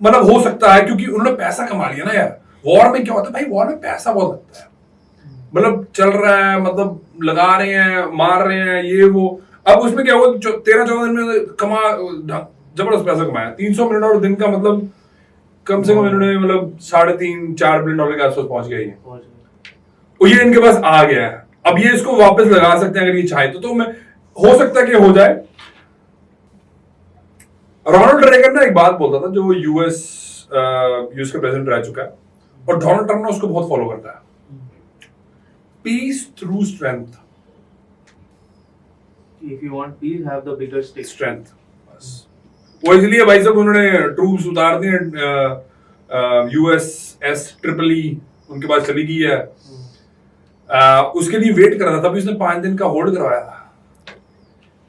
मतलब हो सकता है क्योंकि उन्होंने पैसा कमा लिया ना यार। वॉर में क्या होता है भाई, वॉर में पैसा बहुत लगता है, मतलब चल रहा है, मतलब लगा रहे हैं, मार रहे हैं, ये वो। अब उसमें क्या हुआ, 13-14 दिन में कमा जबरदस्त पैसा कमाया। $300 मिलियन दिन का मतलब कम से कम इन्होंने मतलब $3.5-4 बिलियन के आसपास पहुंच गए हैं, और ये इनके पास आ गया है। अब ये इसको वापस लगा सकते हैं अगर ये चाहे तो मैं हो सकता है कि हो जाए। रोनाल्ड रेगन ना एक बात बोलता था, जो यूएस का प्रेसिडेंट रह चुका है, और डोनाल्ड ट्रम्प ना उसको बहुत फॉलो करता है, peace through strength. If you want peace, have the bigger stick. Strength, बस वो इसलिए भाई साहब उन्होंने ट्रूप्स उतार दिए, यूएसएस ट्रिपली उनके पास चली गई है। उसके लिए वेट कर रहा था, तभी उसने 5 दिन का होल्ड करवाया था,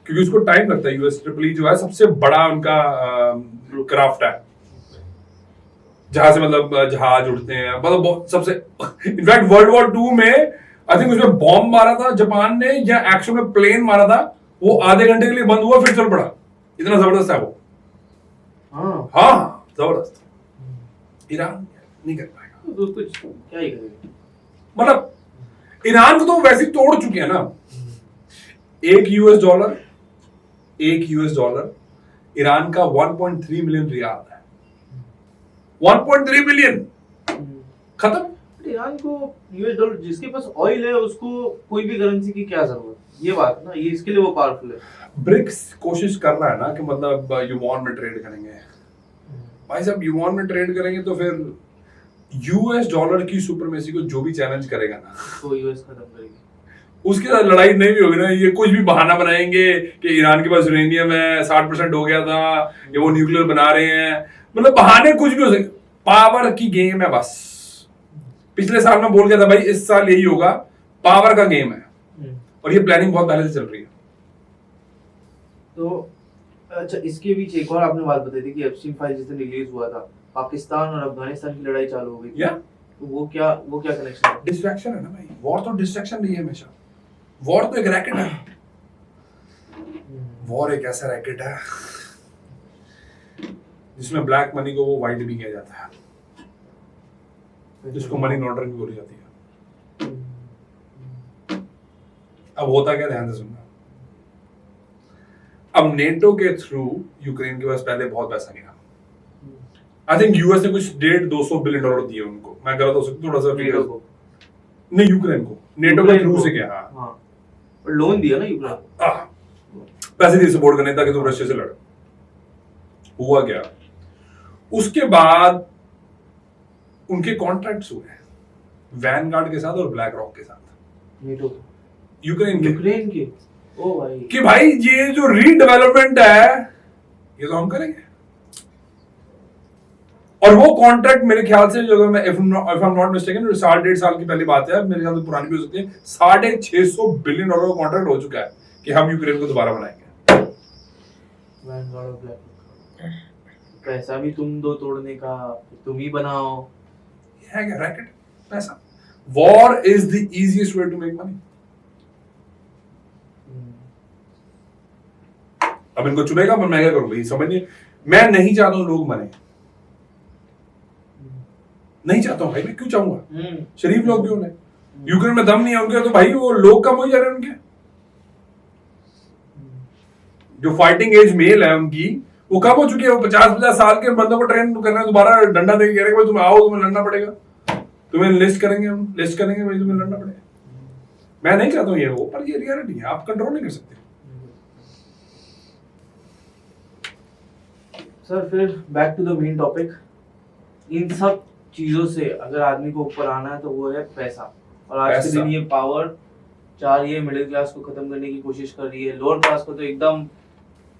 क्योंकि उसको टाइम लगता है। यूएस ट्रिपली जो है सबसे बड़ा उनका क्राफ्ट है, जहां से मतलब जहाज उड़ते हैं, मतलब सबसे इनफैक्ट वर्ल्ड वॉर 2 में आई थिंक उसमें बॉम्ब मारा था जापान ने, या एक्शन में प्लेन मारा था, वो आधे घंटे के लिए बंद हुआ फिर चल पड़ा, इतना जबरदस्त है वो। हाँ जबरदस्त। ईरान नहीं कर पाएगा तो कुछ क्या ही करेगा, मतलब ईरान को तो वैसे ही तोड़ चुके हैं ना। एक यूएस डॉलर ईरान का 1.3 मिलियन रियाल है, 1.3 बिलियन खत्म। ईरान को यूएस डॉलर, जिसके पास ऑयल है उसको कोई भी करेंसी की क्या जरूरत, ये बात ना, ये इसके लिए वो पावरफुल है। ब्रिक्स कोशिश कर रहा है ना कि मतलब युवान में ट्रेड करेंगे भाई साहब, युवान में ट्रेड करेंगे तो फिर यूएस डॉलर की सुपरमेसी को जो भी चैलेंज करेगा ना, तो यूएस खत्म करेगी, उसके साथ लड़ाई नहीं भी होगी ना। ये कुछ भी बहाना बनाएंगे कि ईरान के पास यूरेनियम है, 60% हो गया था, ये वो न्यूक्लियर बना रहे हैं, मतलब बहाने कुछ भी हो सकते। पावर की गेम है बस। पिछले साल में बोल गया था भाई इस साल यही होगा, पावर का गेम है, और ये प्लानिंग बहुत पहले से चल रही है। तो अच्छा, इसके बीच एक और आपने बात बताई थी कि एप्स्टीन फाइल जिस दिन रिलीज हुआ था, पाकिस्तान और अफगानिस्तान की लड़ाई चालू हो गई थी। तो वो क्या कनेक्शन है? डिस्ट्रैक्शन है ना भाई, वॉर तो डिस्ट्रैक्शन नहीं है हमेशा, वॉर तो एक रैकेट है। वॉर एक ऐसा रैकेट है जिसमें ब्लैक मनी को वो व्हाइट भी किया जाता है, जिसको मनी लॉन्ड्रिंग बोली जाती है। अब होता क्या, ध्यान से सुनना। अब नेटो के थ्रू यूक्रेन के पास पहले बहुत पैसा गया। आई थिंक यूएस ने कुछ $150-200 बिलियन दिए उनको, मैं गलत हो सकता थोड़ा सा फिगर को, नहीं यूक्रेन को, नेटो के थ्रू से गया। हाँ, लोन दिया ना यूक्रेन, पैसे दिए सपोर्ट करने ताकि तुम रशिया से लड़। हुआ क्या, उसके बाद उनके कॉन्ट्रैक्ट्स हुए वैनगार्ड के साथ और ब्लैक रॉक के साथ, नेटो यूक्रेन के ओ भाई, कि भाई ये जो रीडेवलपमेंट है ये तो हम करेंगे। और वो कॉन्ट्रैक्ट मेरे ख्याल से, जो मैं if I am not mistaken, 1.5 साल की पहली बात है, मेरे ख्याल से पुरानी भी हो सकती है, $650 बिलियन का कॉन्ट्रैक्ट हो चुका है कि हम यूक्रेन को दोबारा बनाएंगे। पैसा भी तुम दो तोड़ने का, तुम ही बनाओ, है क्या रैकेट पैसा। War is the easiest way to make money. अब इनको चुनेगा, मैं क्या करूं भाई, समझ नहीं। मैं नहीं चाहता हूं लोग मरे, नहीं चाहता हूं भाई, मैं क्यों चाहूंगा। शरीफ लोग भी उन्हें, यूक्रेन में दम नहीं है उनके, तो भाई वो लोग कम हो जा रहे हैं उनके। जो फाइटिंग एज मेल है उनकी वो कम हो चुकी है। वो 50-50 साल के बंदों को ट्रेन कर रहे हैं, दोबारा डंडा देके कह रहे हैं भाई तुम आओ, तुम्हें लड़ना पड़ेगा, तुम्हें लिस्ट करेंगे, हम लिस्ट करेंगे भाई, तुम्हें लड़ना पड़ेगा। मैं नहीं चाहता हूँ ये हो, पर ये रियलिटी है, आप कंट्रोल नहीं कर सकते। सर फिर back to the main topic, इन सब चीजों से अगर आदमी को ऊपर आना है तो वो है पैसा। और आज के पैसा। दिन ये पावर चाह रही है मिडिल क्लास को खत्म करने की कोशिश कर रही है, लोअर क्लास को तो एकदम,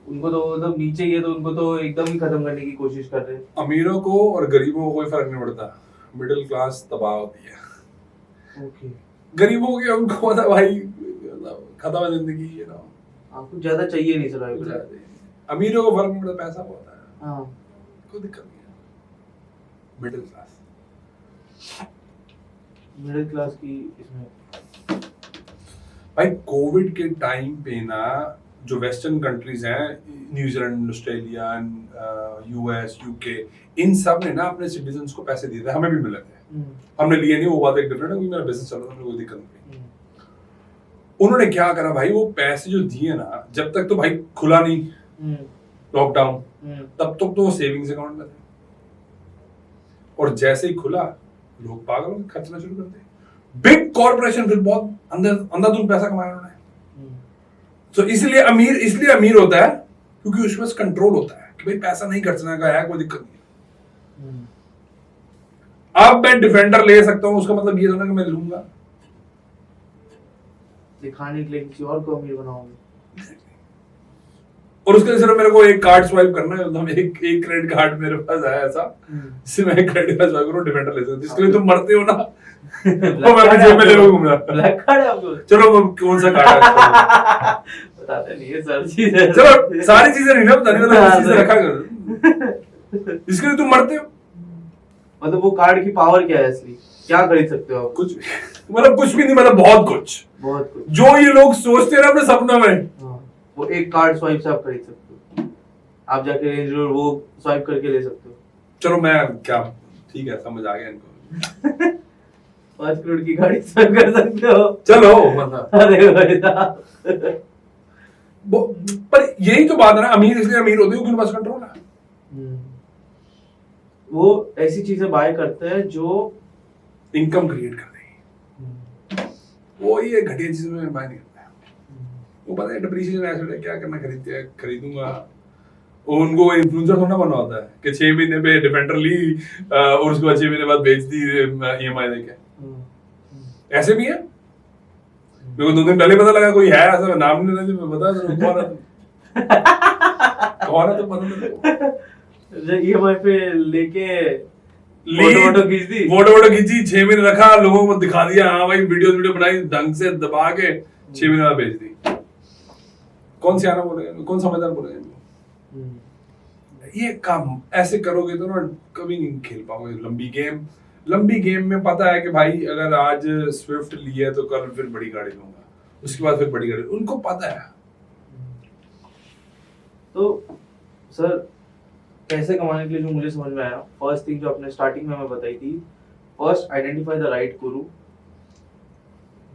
उनको तो मतलब नीचे ही है तो उनको तो एकदम ही खत्म करने की कोशिश कर रहे हैं। अमीरों को और गरीबों को कोई फर्क नहीं पड़ता, मिडिल क्लास तबाह होती है। ओके, गरीबों के उनको मतलब भाई खत्म है जिंदगी, you know। आपको ज्यादा चाहिए नहीं सर्वाइव। अमीरों को फर्क नहीं पड़ता, पैसा होता है, हाँ, कोई दिक्कत नहीं है। मिडिल क्लास, मिडिल क्लास की इसमें भाई कोविड के टाइम पे ना जो वेस्टर्न कंट्रीज हैं, न्यूजीलैंड, ऑस्ट्रेलिया, यूएस, यूके, इन सब ने ना अपने सिटीजन्स को पैसे दिए थे, हमें भी मिले थे, हमने लिए नहीं, वो बात एक डिफरेंट है, क्योंकि मेरा बिजनेस चल रहा था, कोई दिक्कत नहीं। उन्होंने क्या करा भाई, वो पैसे जो दिए ना, जब तक तो भाई खुला नहीं लॉकडाउन, तब तक तो वो सेविंग्स अकाउंट में थे, और जैसे ही खुला लोग पागल होकर खर्चना शुरू कर दिए। बिग कॉर्पोरेशन फिर बहुत अंधाधुंध पैसा कमाया उन्होंने। तो इसलिए अमीर होता है क्योंकि उसके पास कंट्रोल होता है कि भाई पैसा नहीं खर्चना का है, कोई दिक्कत नहीं। अब मैं डिफेंडर ले सकता हूं, उसका मतलब ये तो ना कि मैं लूंगा, दिखाने के लिए किसी और को अमीर बनाओगे। और उसके लिए सिर्फ मेरे को एक कार्ड स्वाइप करना है, मतलब एक क्रेडिट कार्ड मेरे पास है ऐसा, जिससे मैं क्रेडिट कार्ड स्वाइप करूं, डिफेंडर ले सकता हूं। जिसके लिए तुम मरते हो ना, वो मैं अपनी जेब में ले लूं घूमना। ब्लैक कार्ड है आपको? चलो वो कौन सा कार्ड है बताते नहीं है सर चीजें। चलो सारी चीजें नहीं ना बतानी, मतलब चीजें रखा कर, जिसके लिए तुम मरते हो। मतलब वो कार्ड की पावर क्या है असली, क्या खरीद सकते हो आप? कुछ मतलब कुछ भी नहीं, मतलब बहुत कुछ जो ये लोग सोचते हैं ना अपने सपनों में। वो एक कार्ड स्वाइप से आप खरीद सकते हो, आप जाके रेंज रोवर वो स्वाइप करके ले सकते हो। चलो मैं क्या, ठीक है समझ आ गया इनको। 5 करोड़ की गाड़ी स्वाइप कर सकते हो, चलो मतलब अरे भाई पर यही तो बात है ना, अमीर इसलिए अमीर होते हैं क्योंकि उनके पास कंट्रोल है। वो ऐसी चीजें बाय करते हैं जो इनकम क्रिएट कर देगी, वो ये घटिया चीजें में बाय नहीं करता है। वो पता है डिप्रिसिएशन एसेट है, क्या करना खरीदूंगा। उनको इन्फ्लुएंसर थोड़ा बनना होता है कि 6 महीने पे डिफेंडर ली और उसको 6 महीने बाद बेच दी ईएमआई देके। ऐसे भी है, मेरे को 2 दिन पहले पता लगा कोई है ऐसा, नाम नहीं लेते, मैं बता दूं कौन है तो पता नहीं। ईएमआई पे लेके फोटो खींची, 6 महीने रखा, लोगों को दिखा दिया, हाँ भाई वीडियो बनाई, ढंग से दबा के 6 महीने बाद बेच दी। कौन सियाना बोलेगा, कौन समझदार बोलेगा? ये काम ऐसे करोगे तो ना कभी नहीं खेल पाओगे लंबी गेम में। पता है कि भाई अगर आज स्विफ्ट ली है तो कल फिर बड़ी गाड़ी लूंगा, उसके बाद फिर बड़ी गाड़ी, उनको पता है। तो सर पैसे कमाने के लिए जो मुझे समझ में आया, फर्स्ट थिंग जो आपने स्टार्टिंग में हमें बताई थी, first identify the right Guru,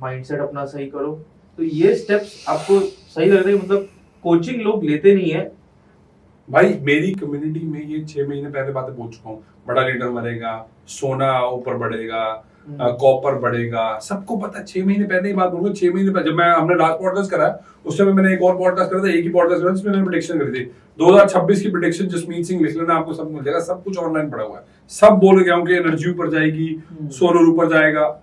mindset अपना सही करो। तो ये स्टेप्स आपको सही लग रहे हैं? मतलब कोचिंग लोग लेते नहीं है भाई, मेरी कम्युनिटी में ये 6 महीने पहले बातें बोल चुका हूँ। बड़ा लीडर मरेगा, सोना ऊपर बढ़ेगा, कॉपर बढ़ेगा, सबको पता है। 6 महीने पहले ही बात बोलूंगा। 6 महीने पहले जब हमने लास्ट पॉडकास्ट करा, उस समय मैंने एक और पॉडकास्ट करा था, एक ही पॉडकास्ट करा जिसमें मैंने प्रेडिक्शन करी थी 2026 की प्रेडिक्शन। जसमीत सिंह लिख लेना, आपको सब मिल जाएगा, सब कुछ ऑनलाइन पड़ा हुआ है। सब बोल गया हूँ कि एनर्जी ऊपर जाएगी, सोलर ऊपर जाएगा,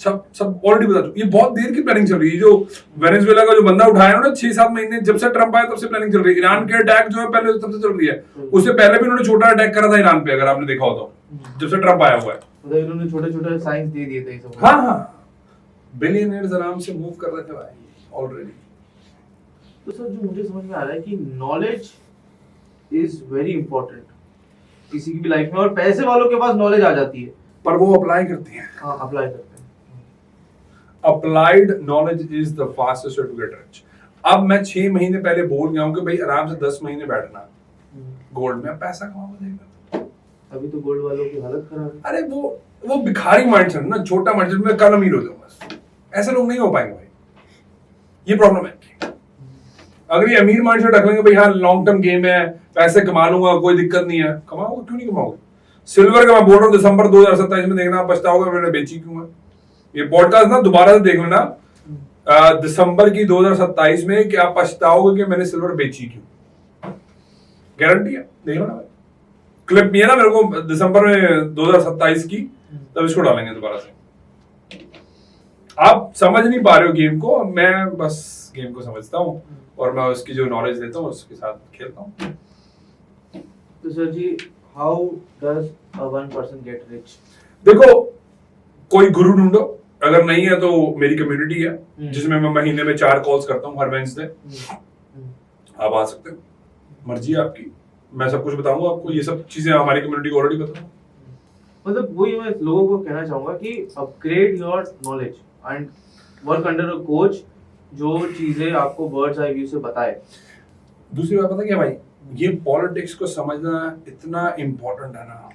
सब ऑलरेडी बता चुका। ये बहुत देर की प्लानिंग चल रही है। जो वेनेजुएला का जो बंदा उठाया ना 6-7 महीने, जब से ट्रम्प आया तब से प्लानिंग चल रही है। ईरान के अटैक जो है पहले तब से चल रही है, उससे पहले भी उन्होंने छोटा अटैक करा था ईरान पे, अगर आपने देखा हो तो, जब से ट्रम्प आया हुआ है। मतलब इन्होंने छोटे-छोटे साइंस दे दिए थे सब। हाँ, बिलियनियर्स आराम से मूव कर रहे थे भाई ऑलरेडी। तो सर जो मुझे समझ में आ रहा है कि नॉलेज इज वेरी इंपॉर्टेंट किसी की भी लाइफ में, और पैसे वालों के पास नॉलेज आ जाती है पर वो अप्लाई करते हैं। हाँ, अप्लाई करते हैं। Applied knowledge is the fastest way to get rich. अब मैं 6 महीने पहले बोल गया हूँ कि भाई आराम से 10 महीने बैठना गोल्ड में, पैसा कमाओगे देगा। अभी तो गोल्ड वालों की हालत खराब है। अरे वो भिखारी माइंडसेट ना, छोटा माइंडसेट में, कल अमीर हो जाऊंगा बस। ऐसे लोग नहीं हो पाएंगे भाई, ये प्रॉब्लम है। अगर ये अमीर माइंडसेट रख लेंगे भाई, हाँ लॉन्ग टर्म गेम है, पैसे कमा लूंगा, कोई दिक्कत नहीं है, कमाओगे, क्यों नहीं कमाओगे? सिल्वर का मैं बोल रहा हूँ, दिसंबर 2027 में देखना, आप पछताओगे मैंने बेची क्यों है। ये पॉडकास्ट ना दोबारा से देख लेना, दिसंबर की 2027 में कि आप पछताओगे कि मैंने सिल्वर बेची क्यों। गारंटी है, देख लो ना भाई, क्लिप भी है ना मेरे को दिसंबर में 2027 की, तब इसको डालेंगे दोबारा से। आप समझ नहीं पा रहे हो गेम को, मैं बस गेम को समझता हूँ और मैं उसकी जो नॉलेज देता हूँ उसके साथ खेलता हूँ। तो sir ji, how does a one person get rich? देखो, कोई गुरु ढूंढो, अगर नहीं है तो मेरी कम्युनिटी है जिसमें मैं महीने में 4 कॉल्स करता हूँ हर वेडनेसडे। आप आ सकते हो, मर्जी है आपकी, मैं सब कुछ बताऊंगा आपको, ये सब चीजें हमारी कम्युनिटी को ऑलरेडी पता है। मतलब वही मैं लोगों को कहना चाहूंगा कि upgrade your knowledge and work under a coach जो चीजें आपको बर्ड्स आई व्यू से बताए। दूसरी बात पता क्या भाई, ये पॉलिटिक्स को समझना इतना इम्पोर्टेंट है ना,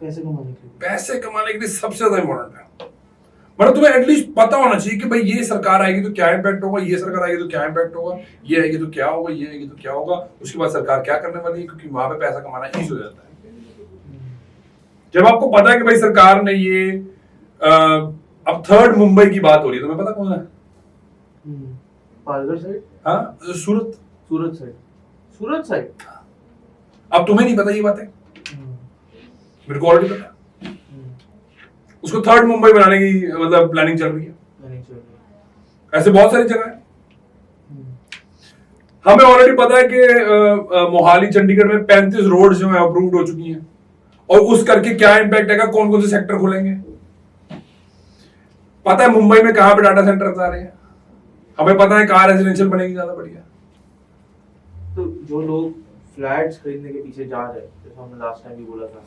पैसे कमाने के लिए, पैसे कमाने के लिए सबसे ज्यादा इम्पोर्टेंट है। मतलब तुम्हें एटलीस्ट पता होना चाहिए कि भाई ये सरकार आएगी तो क्या इम्पैक्ट होगा, ये सरकार आएगी तो क्या इम्पैक्ट होगा, ये आएगी तो क्या होगा, ये आएगी तो क्या होगा, उसके बाद सरकार क्या करने वाली है, क्योंकि वहां पे पैसा कमाना ईजी हो जाता है। जब आपको पता है कि भाई सरकार ने ये अब 3rd मुंबई की बात हो रही है, तुम्हें पता कौन है? पालघर साइड, हाँ, सूरत सूरत साइड। अब तुम्हें नहीं पता ये बात है, मेरे को ऑलरेडी पता है। उसको 3rd मुंबई बनाने की मतलब प्लानिंग चल रही है। ऐसे बहुत सारी जगह है। हमें ऑलरेडी पता है कि मोहाली चंडीगढ़ में 35 रोड जो है अप्रूव्ड हो चुकी हैं, और उस करके क्या इंपैक्ट आएगा, कौन कौन से सेक्टर खुलेंगे। पता है मुंबई में कहां पे डाटा सेंटर आ रहे हैं, हमें पता है कहां रेजिडेंशियल बनेगी ज्यादा बढ़िया। तो जो लोग फ्लैट्स खरीदने के पीछे जा रहे हैं, जैसे हमने लास्ट टाइम भी बोला था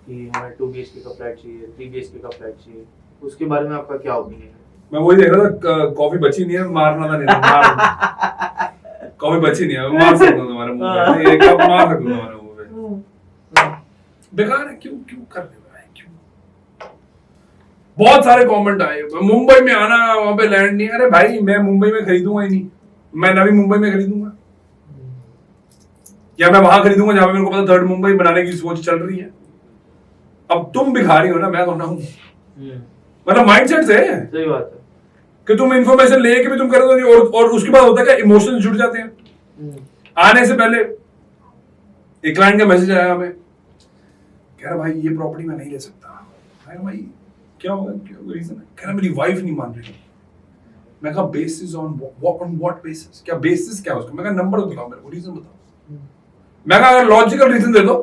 कि हमें 2 BHK का फ्लैट चाहिए, 3 BHK का फ्लैट चाहिए, उसके बारे में आपका क्या ओपिनियन है? मैं वही देख रहा था, कॉफी बची नहीं है, मारना था नहीं था, कॉफी बची नहीं है, मार सकता हूं तुम्हारे मुंह पे, एक कप मार सकता हूं तुम्हारे मुंह पे। बेकार है, क्यों कर रहे हो भाई, क्यों? बहुत सारे कमेंट आए, मुंबई में आना, वहां पे लैंड नहीं। अरे भाई, मैं मुंबई में खरीदूंगा ही नहीं, मैं नवी मुंबई में खरीदूंगा, या मैं वहां खरीदूंगा जहां पे मेरे को पता 3rd मुंबई बनाने की सोच चल रही है। अब तुम भिखारी हो ना, मैं तो ना हूं, मतलब माइंडसेट से। सही बात है कि तुम इंफॉर्मेशन लेके भी तुम कर दो, और उसके बाद होता है क्या, इमोशंस जुड़ जाते हैं। आने से पहले एक क्लाइंट का मैसेज आया हमें, कह रहा भाई ये प्रॉपर्टी मैं नहीं ले सकता। मैं भाई क्या होगा, क्या रीजन है? कह रहा मेरी वाइफ नहीं मान रही। मैं कहा बेसिस ऑन व्हाट बेसिस, क्या बेसिस क्या उसका? मैं कहा नंबर बताओ मेरे को, रीजन बताओ। मैं कहा अगर लॉजिकल रीजन दे दो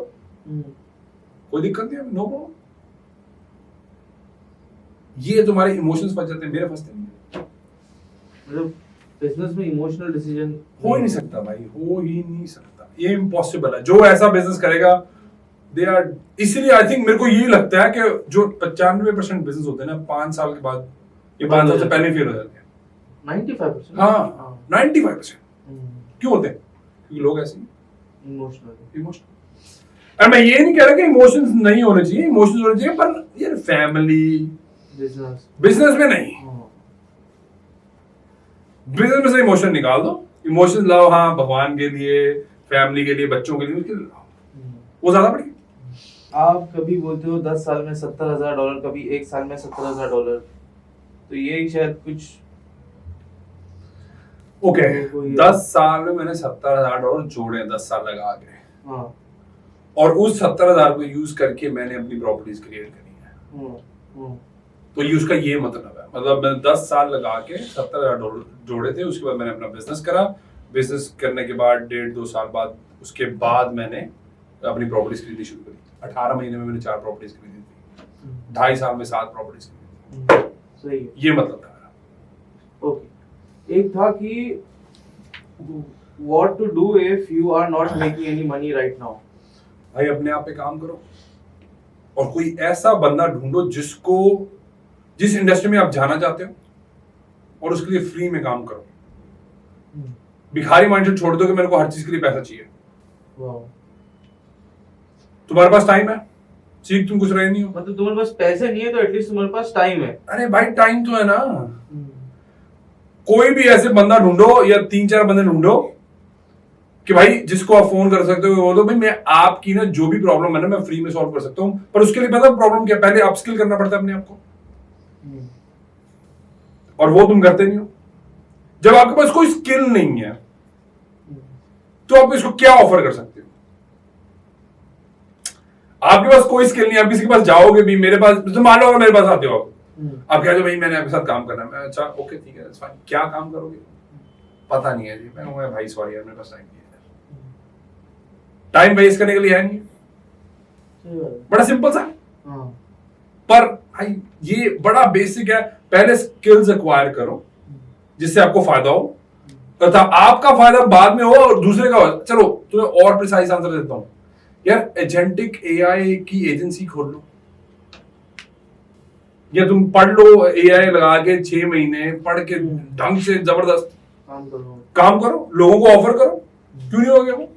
कोई दिक्कत नहीं है, नो प्रॉब्लम। ये तुम्हारे इमोशंस फंस जाते हैं, मेरे फंसते नहीं। मतलब बिजनेस में इमोशनल डिसीजन हो ही नहीं सकता भाई, हो ही नहीं सकता, ये इम्पॉसिबल है। जो ऐसा बिजनेस करेगा दे आर, इसलिए आई थिंक मेरे को ये लगता है कि जो 95% बिजनेस होते हैं ना, 5 साल के बाद, ये 5 साल से पहले फेल हो जाते हैं। 95%? हाँ, 95%। क्यों होते हैं? क्योंकि लोग ऐसे इमोशनल। और मैं ये नहीं कह रहा कि इमोशंस नहीं होने चाहिए, इमोशंस होने चाहिए, पर यार फैमिली बिजनेस में नहीं, बिजनेस में से इमोशन निकाल दो, इमोशन लाओ हाँ भगवान के लिए, फैमिली के लिए, बच्चों के लिए, उसके लिए लाओ, वो ज्यादा बढ़िया। आप कभी बोलते हो 10 साल में $70,000, कभी 1 साल में $70,000, तो ये शायद कुछ ओके 10 साल में मैंने $70,000 जोड़े, 10 साल लगा के। हाँ। और उस 70,000 को यूज करके मैंने अपनी प्रॉपर्टीज क्रिएट करी है। तो ये उसका ये मतलब है, मतलब मैंने 10 साल लगा के $70,000 जोड़े थे, उसके बाद मैंने अपना बिजनेस करा। बिजनेस करने के बाद 1.5-2 साल बाद, उसके बाद मैंने अपनी प्रॉपर्टीज खरीदनी शुरू करी। 18 महीने में मैंने 4 प्रॉपर्टीज खरीदी थी, 2.5 साल में 7 प्रॉपर्टीज खरीदी थी। सही है, ये मतलब था मेरा। ओके। एक था कि what to do if you are not making any money right now? भाई अपने आप पे काम करो, और कोई ऐसा बंदा ढूंढो जिसको, जिस इंडस्ट्री में आप जाना चाहते हो, और उसके लिए फ्री में काम करो। भिखारी माइंडसेट छोड़ दो कि मेरे को हर चीज के लिए पैसा चाहिए। तुम्हारे पास टाइम है, सीख तुम कुछ रहे नहीं हो। मतलब तुम्हारे पास पैसे नहीं है तो एटलीस्ट तुम्हारे पास टाइम है। अरे भाई टाइम तो है ना। कोई भी ऐसे बंदा ढूंढो या 3-4 बंदे ढूंढो कि भाई जिसको आप फोन कर सकते हो, बोलो भाई मैं आपकी ना जो भी प्रॉब्लम है ना मैं फ्री में सॉल्व कर सकता हूँ। पर उसके लिए पता प्रॉब्लम क्या, पहले अपस्किल करना पड़ता है अपने आप को। और वो तुम करते नहीं हो। जब आपके पास कोई स्किल नहीं है तो आप इसको क्या ऑफर कर सकते हो? आपके पास कोई स्किल नहीं, आप किसी के पास जाओगे भी, मेरे पास तो मान लो मेरे पास आते हो आप कहते हो भाई मैंने आपके साथ काम करना है, मैं अच्छा ओके ठीक है फाइन, क्या काम करोगे? पता नहीं है जी। मैं कहूंगा भाई सॉरी यार मेरे पास टाइम नहीं है, टाइम वेस्ट करने के लिए है नहीं, बड़ा सिंपल सा। पर भाई ये बड़ा बेसिक है, पहले स्किल्स एक्वायर करो जिससे आपको फायदा हो, तथा आपका फायदा बाद में हो और दूसरे का हो। चलो तुम्हें और प्रिसाइज आंसर देता हूं यार, एजेंटिक एआई की एजेंसी खोल लो, या तुम पढ़ लो एआई लगा के 6 महीने पढ़ के ढंग से जबरदस्त काम करो, लोगों को ऑफर करो, क्यों नहीं हो गया वो?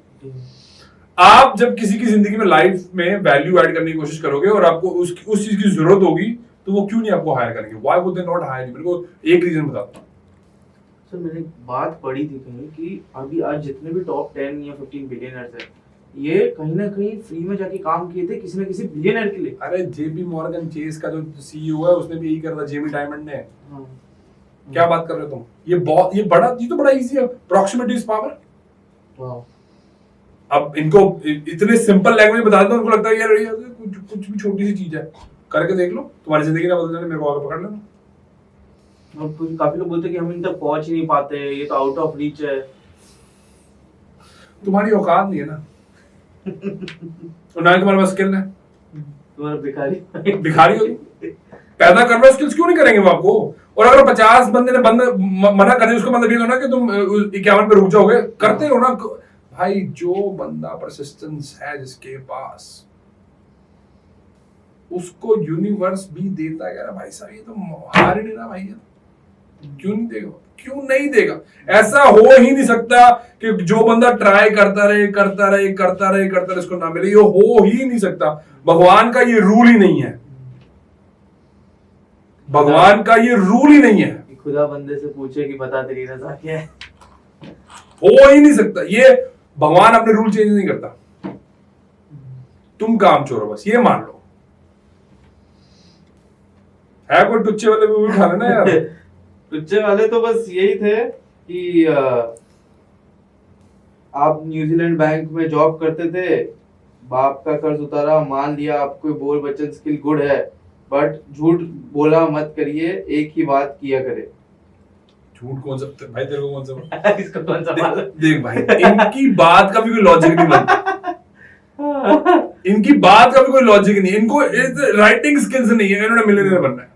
आप जब किसी की जिंदगी में लाइफ में वैल्यू ऐड करने की कोशिश करोगे और आपको उस चीज की जरूरत होगी तो वो क्यों नहीं आपको हायर करेंगे? Why would they not hire you? मेरे को एक रीजन बताता हूं सर। मैंने बात पढ़ी थी कहीं कि अभी आज जितने भी टॉप 10 या 15 बिलियनर्स हैं, ये कहीं ना कहीं फ्री में जाके काम किए थे किसी ना किसी बिलियनर के लिए। अरे जेपी मॉर्गन चेस का जो सीईओ है उसने भी यही करा था, जेमी डायमंड ने। क्या बात कर रहे हो तुम? ये तो बड़ा इजी है, प्रॉक्सिमिटी इज पावर। अब इनको इतने सिंपल लैंग्वेज बता देता हूं, उनको लगता है यार ये कुछ भी छोटी सी चीज है, करके देख लो तुम्हारी जिंदगी ना बदल जाने, मेरे को आगे पकड़ लेना। और काफी लोग बोलते हैं कि हम इन तक पहुंच ही नहीं पाते, ये तो आउट ऑफ रीच है। तुम्हारी औकात नहीं है ना और ना ही तुम्हारे पास स्किल है, तुम्हारा भिखारी हो पैदा कर लो स्किल्स, क्यों नहीं करेंगे वो आपको? और अगर 50 बंदे ने मना कर दिया उसका मतलब ये तो ना कि तुम 51 पे रुक जाओगे, करते रहो ना भाई। जो बंदा परसिस्टेंस है जिसके पास, उसको यूनिवर्स भी देता है भाई साहब, ये तो हार ही नहीं रहा भाई, क्यों नहीं देगा? क्यों नहीं देगा? ऐसा हो ही नहीं सकता कि जो बंदा ट्राई करता रहे उसको ना मिले, ये हो ही नहीं सकता। भगवान का ये रूल ही नहीं है, भगवान का ये रूल ही नहीं है। खुदा बंदे से पूछे कि बता तेरी रजा क्या है, हो ही नहीं सकता। ये भगवान अपने रूल चेंज नहीं करता, तुम काम चोरो बस, ये मान लो। है कोई टुच्चे वाले भी उठा लेना यार। टुच्चे वाले तो बस यही थे कि आप न्यूजीलैंड बैंक में जॉब करते थे, बाप का कर्ज उतारा, मान लिया आपको बोल बचन स्किल गुड है, बट झूठ बोला मत करिए, एक ही बात किया करे। झूठ कौन सा भाई, तेरे को कौन सा इसका कौन सा मालूम? देख भाई, इनकी बात का भी कोई लॉजिक नहीं बनता, इनकी बात का भी कोई लॉजिक नहीं, इनको राइटिंग स्किल्स नहीं है, इन्होंने मिलियनेयर बनना है।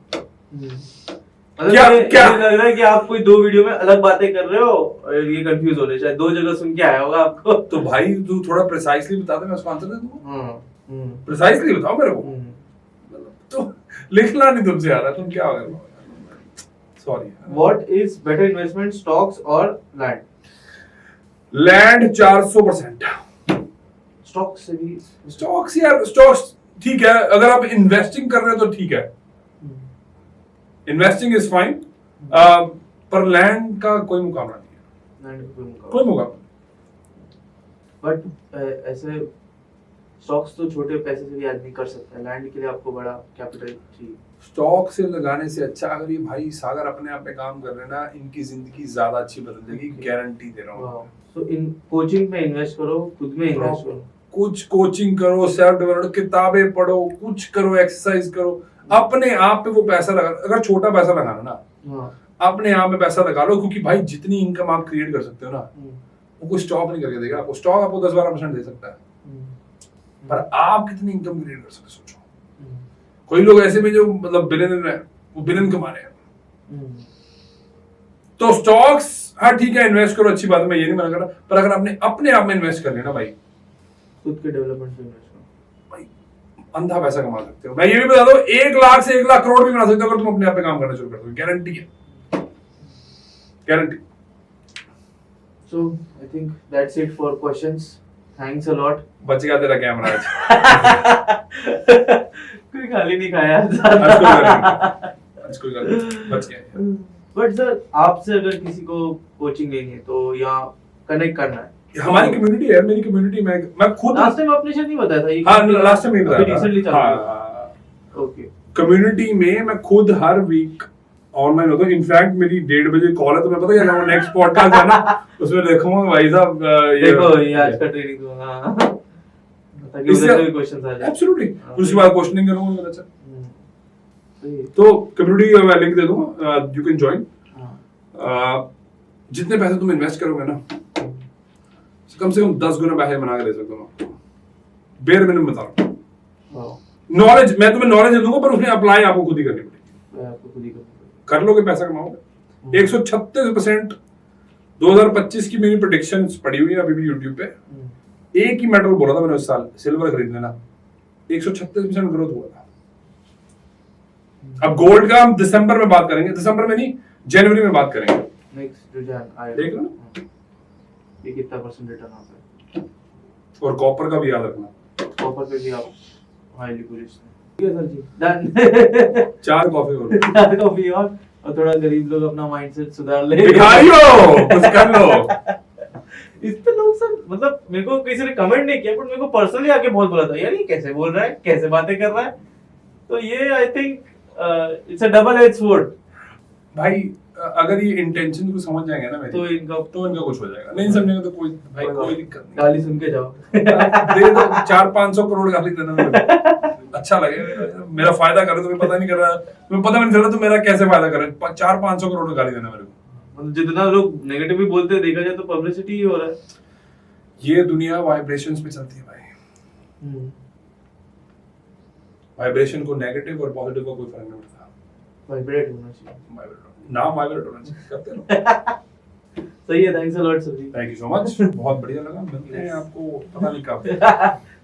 क्या लग रहा है कि आप कोई 2 वीडियो में अलग बातें कर रहे हो और ये कंफ्यूज हो रहे, शायद 2 जगह सुन के आया होगा आपको। तो भाई तू थोड़ा प्रिसाइसली बता दे, मैं उसका आंसर दे दूंगा। प्रिसाइसली बताओ मेरे को, तो लिखना नहीं तुमसे आ रहा, तुम क्या हो गया? Sorry. What is better investment, stocks और लैंड? लैंड 400%। स्टॉक्स से भी? स्टॉक्स यार, स्टॉक्स ठीक है, अगर आप इन्वेस्टिंग कर रहे हो तो ठीक है, इन्वेस्टिंग इज फाइन, पर लैंड का कोई मुकाबला नहीं है, लैंड का कोई मुकाबला। बट ऐसे स्टॉक्स तो छोटे पैसे से भी आदमी कर सकता है, लैंड के लिए आपको बड़ा कैपिटल चाहिए। स्टॉक से लगाने से अच्छा, अगर ये भाई सागर अपने आप पे काम कर रहे हैं ना, इनकी जिंदगी ज्यादा अच्छी बदल जाएगी, गारंटी दे रहा हूँ। सो इन कोचिंग में इन्वेस्ट करो, खुद में इन्वेस्ट करो, कुछ कोचिंग करो, सेल्फ डेवलपमेंट, किताबें पढ़ो, कुछ करो, एक्सरसाइज करो, अपने आप पे वो पैसा लगा। अगर छोटा पैसा लगाना ना, अपने आप में पैसा लगा लो, क्योंकि भाई जितनी इनकम आप क्रिएट कर सकते हो ना, वो कोई स्टॉक नहीं करके देगा आपको। स्टॉक आपको 10-12% दे सकता है, पर आप कितनी इनकम क्रिएट कर सकते हो सोचो। कोई लोग ऐसे में जो मतलब बिलियनर है, वो बिलियन कमा रहे हैं। तो स्टॉक्स हाँ ठीक है, इन्वेस्ट करो, अच्छी बात है, मैं ये नहीं मना कर रहा, पर अगर आपने अपने आप में इन्वेस्ट कर लेना भाई, खुद के डेवलपमेंट में इन्वेस्ट करो भाई, अंधा पैसा कमा सकते हो। मैं ये भी बता दूं, 1 लाख से 1 लाख करोड़ भी बना सकते हो अगर तुम अपने आप पे काम करना शुरू कर दो, गारंटी है, guarantee. So I think that's it for questions. Thanks a lot. बच गया तेरा कैमरा आज। कोई खाली नहीं खाया आज कोई गलती बच गया। बट सर, आपसे अगर किसी को कोचिंग लेनी है तो या कनेक्ट करना है, हमारी कम्युनिटी है, मेरी कम्युनिटी में मैं खुद लास्ट टाइम आपने शायद नहीं बताया था ये। हाँ, लास्ट टाइम नहीं बताया था, रिसेंटली हाँ, ओके। कम्युनिटी में मैं खुद हर वीक ऑनलाइन होता हूँ। इनफैक्ट मेरी 1:30 बजे कॉल है, तो मैं पता है वो नेक्स्ट पॉडकास्ट है ना, उसमें देखूंगा भाई साहब देखो ये आज का ट्रेनिंग तो हाँ ताकि उधर से भी क्वेश्चंस आ जाए। एब्सोल्युटली, उसके बाद क्वेश्चनिंग करूंगा। अच्छा सही है। तो कम्युनिटी मैं लिंक दे दूंगा, यू कैन ज्वाइन। हाँ। जितने पैसे तुम इन्वेस्ट करोगे ना, कम से कम 10 गुना पैसे बना के दे सकता हूँ, बेर मिनिमम बता रहा हूँ। वाह, नॉलेज मैं तुम्हें नॉलेज दे दूंगा, पर उसमें अप्लाई आपको खुद ही करनी पड़ेगी। मैं आपको खुद ही करूंगा। कर लोगे पैसा कमाओगे। 136% 2025 की मेरी प्रेडिक्शन पड़ी हुई है अभी भी यूट्यूब पे। एक ही मेटल बोला था मैंने उस साल, सिल्वर खरीद लेना, 136% ग्रोथ हुआ था। अब गोल्ड का हम दिसंबर में बात करेंगे, दिसंबर में नहीं जनवरी में बात करेंगे। नेक्स्ट जो जान आएगा देख लो ना ये कितना परसेंट रिटर्न आता है। और कॉपर का भी याद रखना। कॉपर पे भी आप हाईली बुलिश हैं। ठीक है सर जी, डन। 4 कॉफी और चार कॉफी और थोड़ा गरीब लोग अपना माइंडसेट सुधार ले। दिखाइयो, कुछ कर लो। इस पे लोग सर मतलब मेरे को किसी ने कमेंट नहीं किया, बट मेरे को पर्सनली आके बहुत बोला था यार ये कैसे बोल रहा है, कैसे बातें कर रहा है। तो ये I think it's a double edge sword भाई अगर ये इंटेंशन को समझ जाएंगे ना मेरी, तो इनका कुछ हो जाएगा। नहीं समझेंगे तो कोई भाई कोई दिक्कत नहीं। गाली सुन के जाओ। दे दो 400-500 करोड़ गाली देना मेरे को। अच्छा लगेगा, मेरा फायदा करे, तुम्हें पता नहीं कर रहा, तुम्हें पता नहीं चल रहा तो मेरा कैसे फायदा करे। 400-500 करोड़ गाली देना मेरे को। मतलब जितना लोग नेगेटिव भी बोलते हैं, देखा जाए तो पब्लिसिटी ही हो रहा है। ये दुनिया वाइब्रेशंस पे चलती है भाई। वाइब्रेशन को नेगेटिव और पॉजिटिव का कोई फर्क नहीं पड़ता। वाइब्रेट होना चाहिए, नाम वाइब्रेट होना चाहिए, करते रहो। सही है। Thanks a lot sir ji. Thank you so much, बहुत बढ़िया लगा। मिलते हैं आपको पता नहीं कब।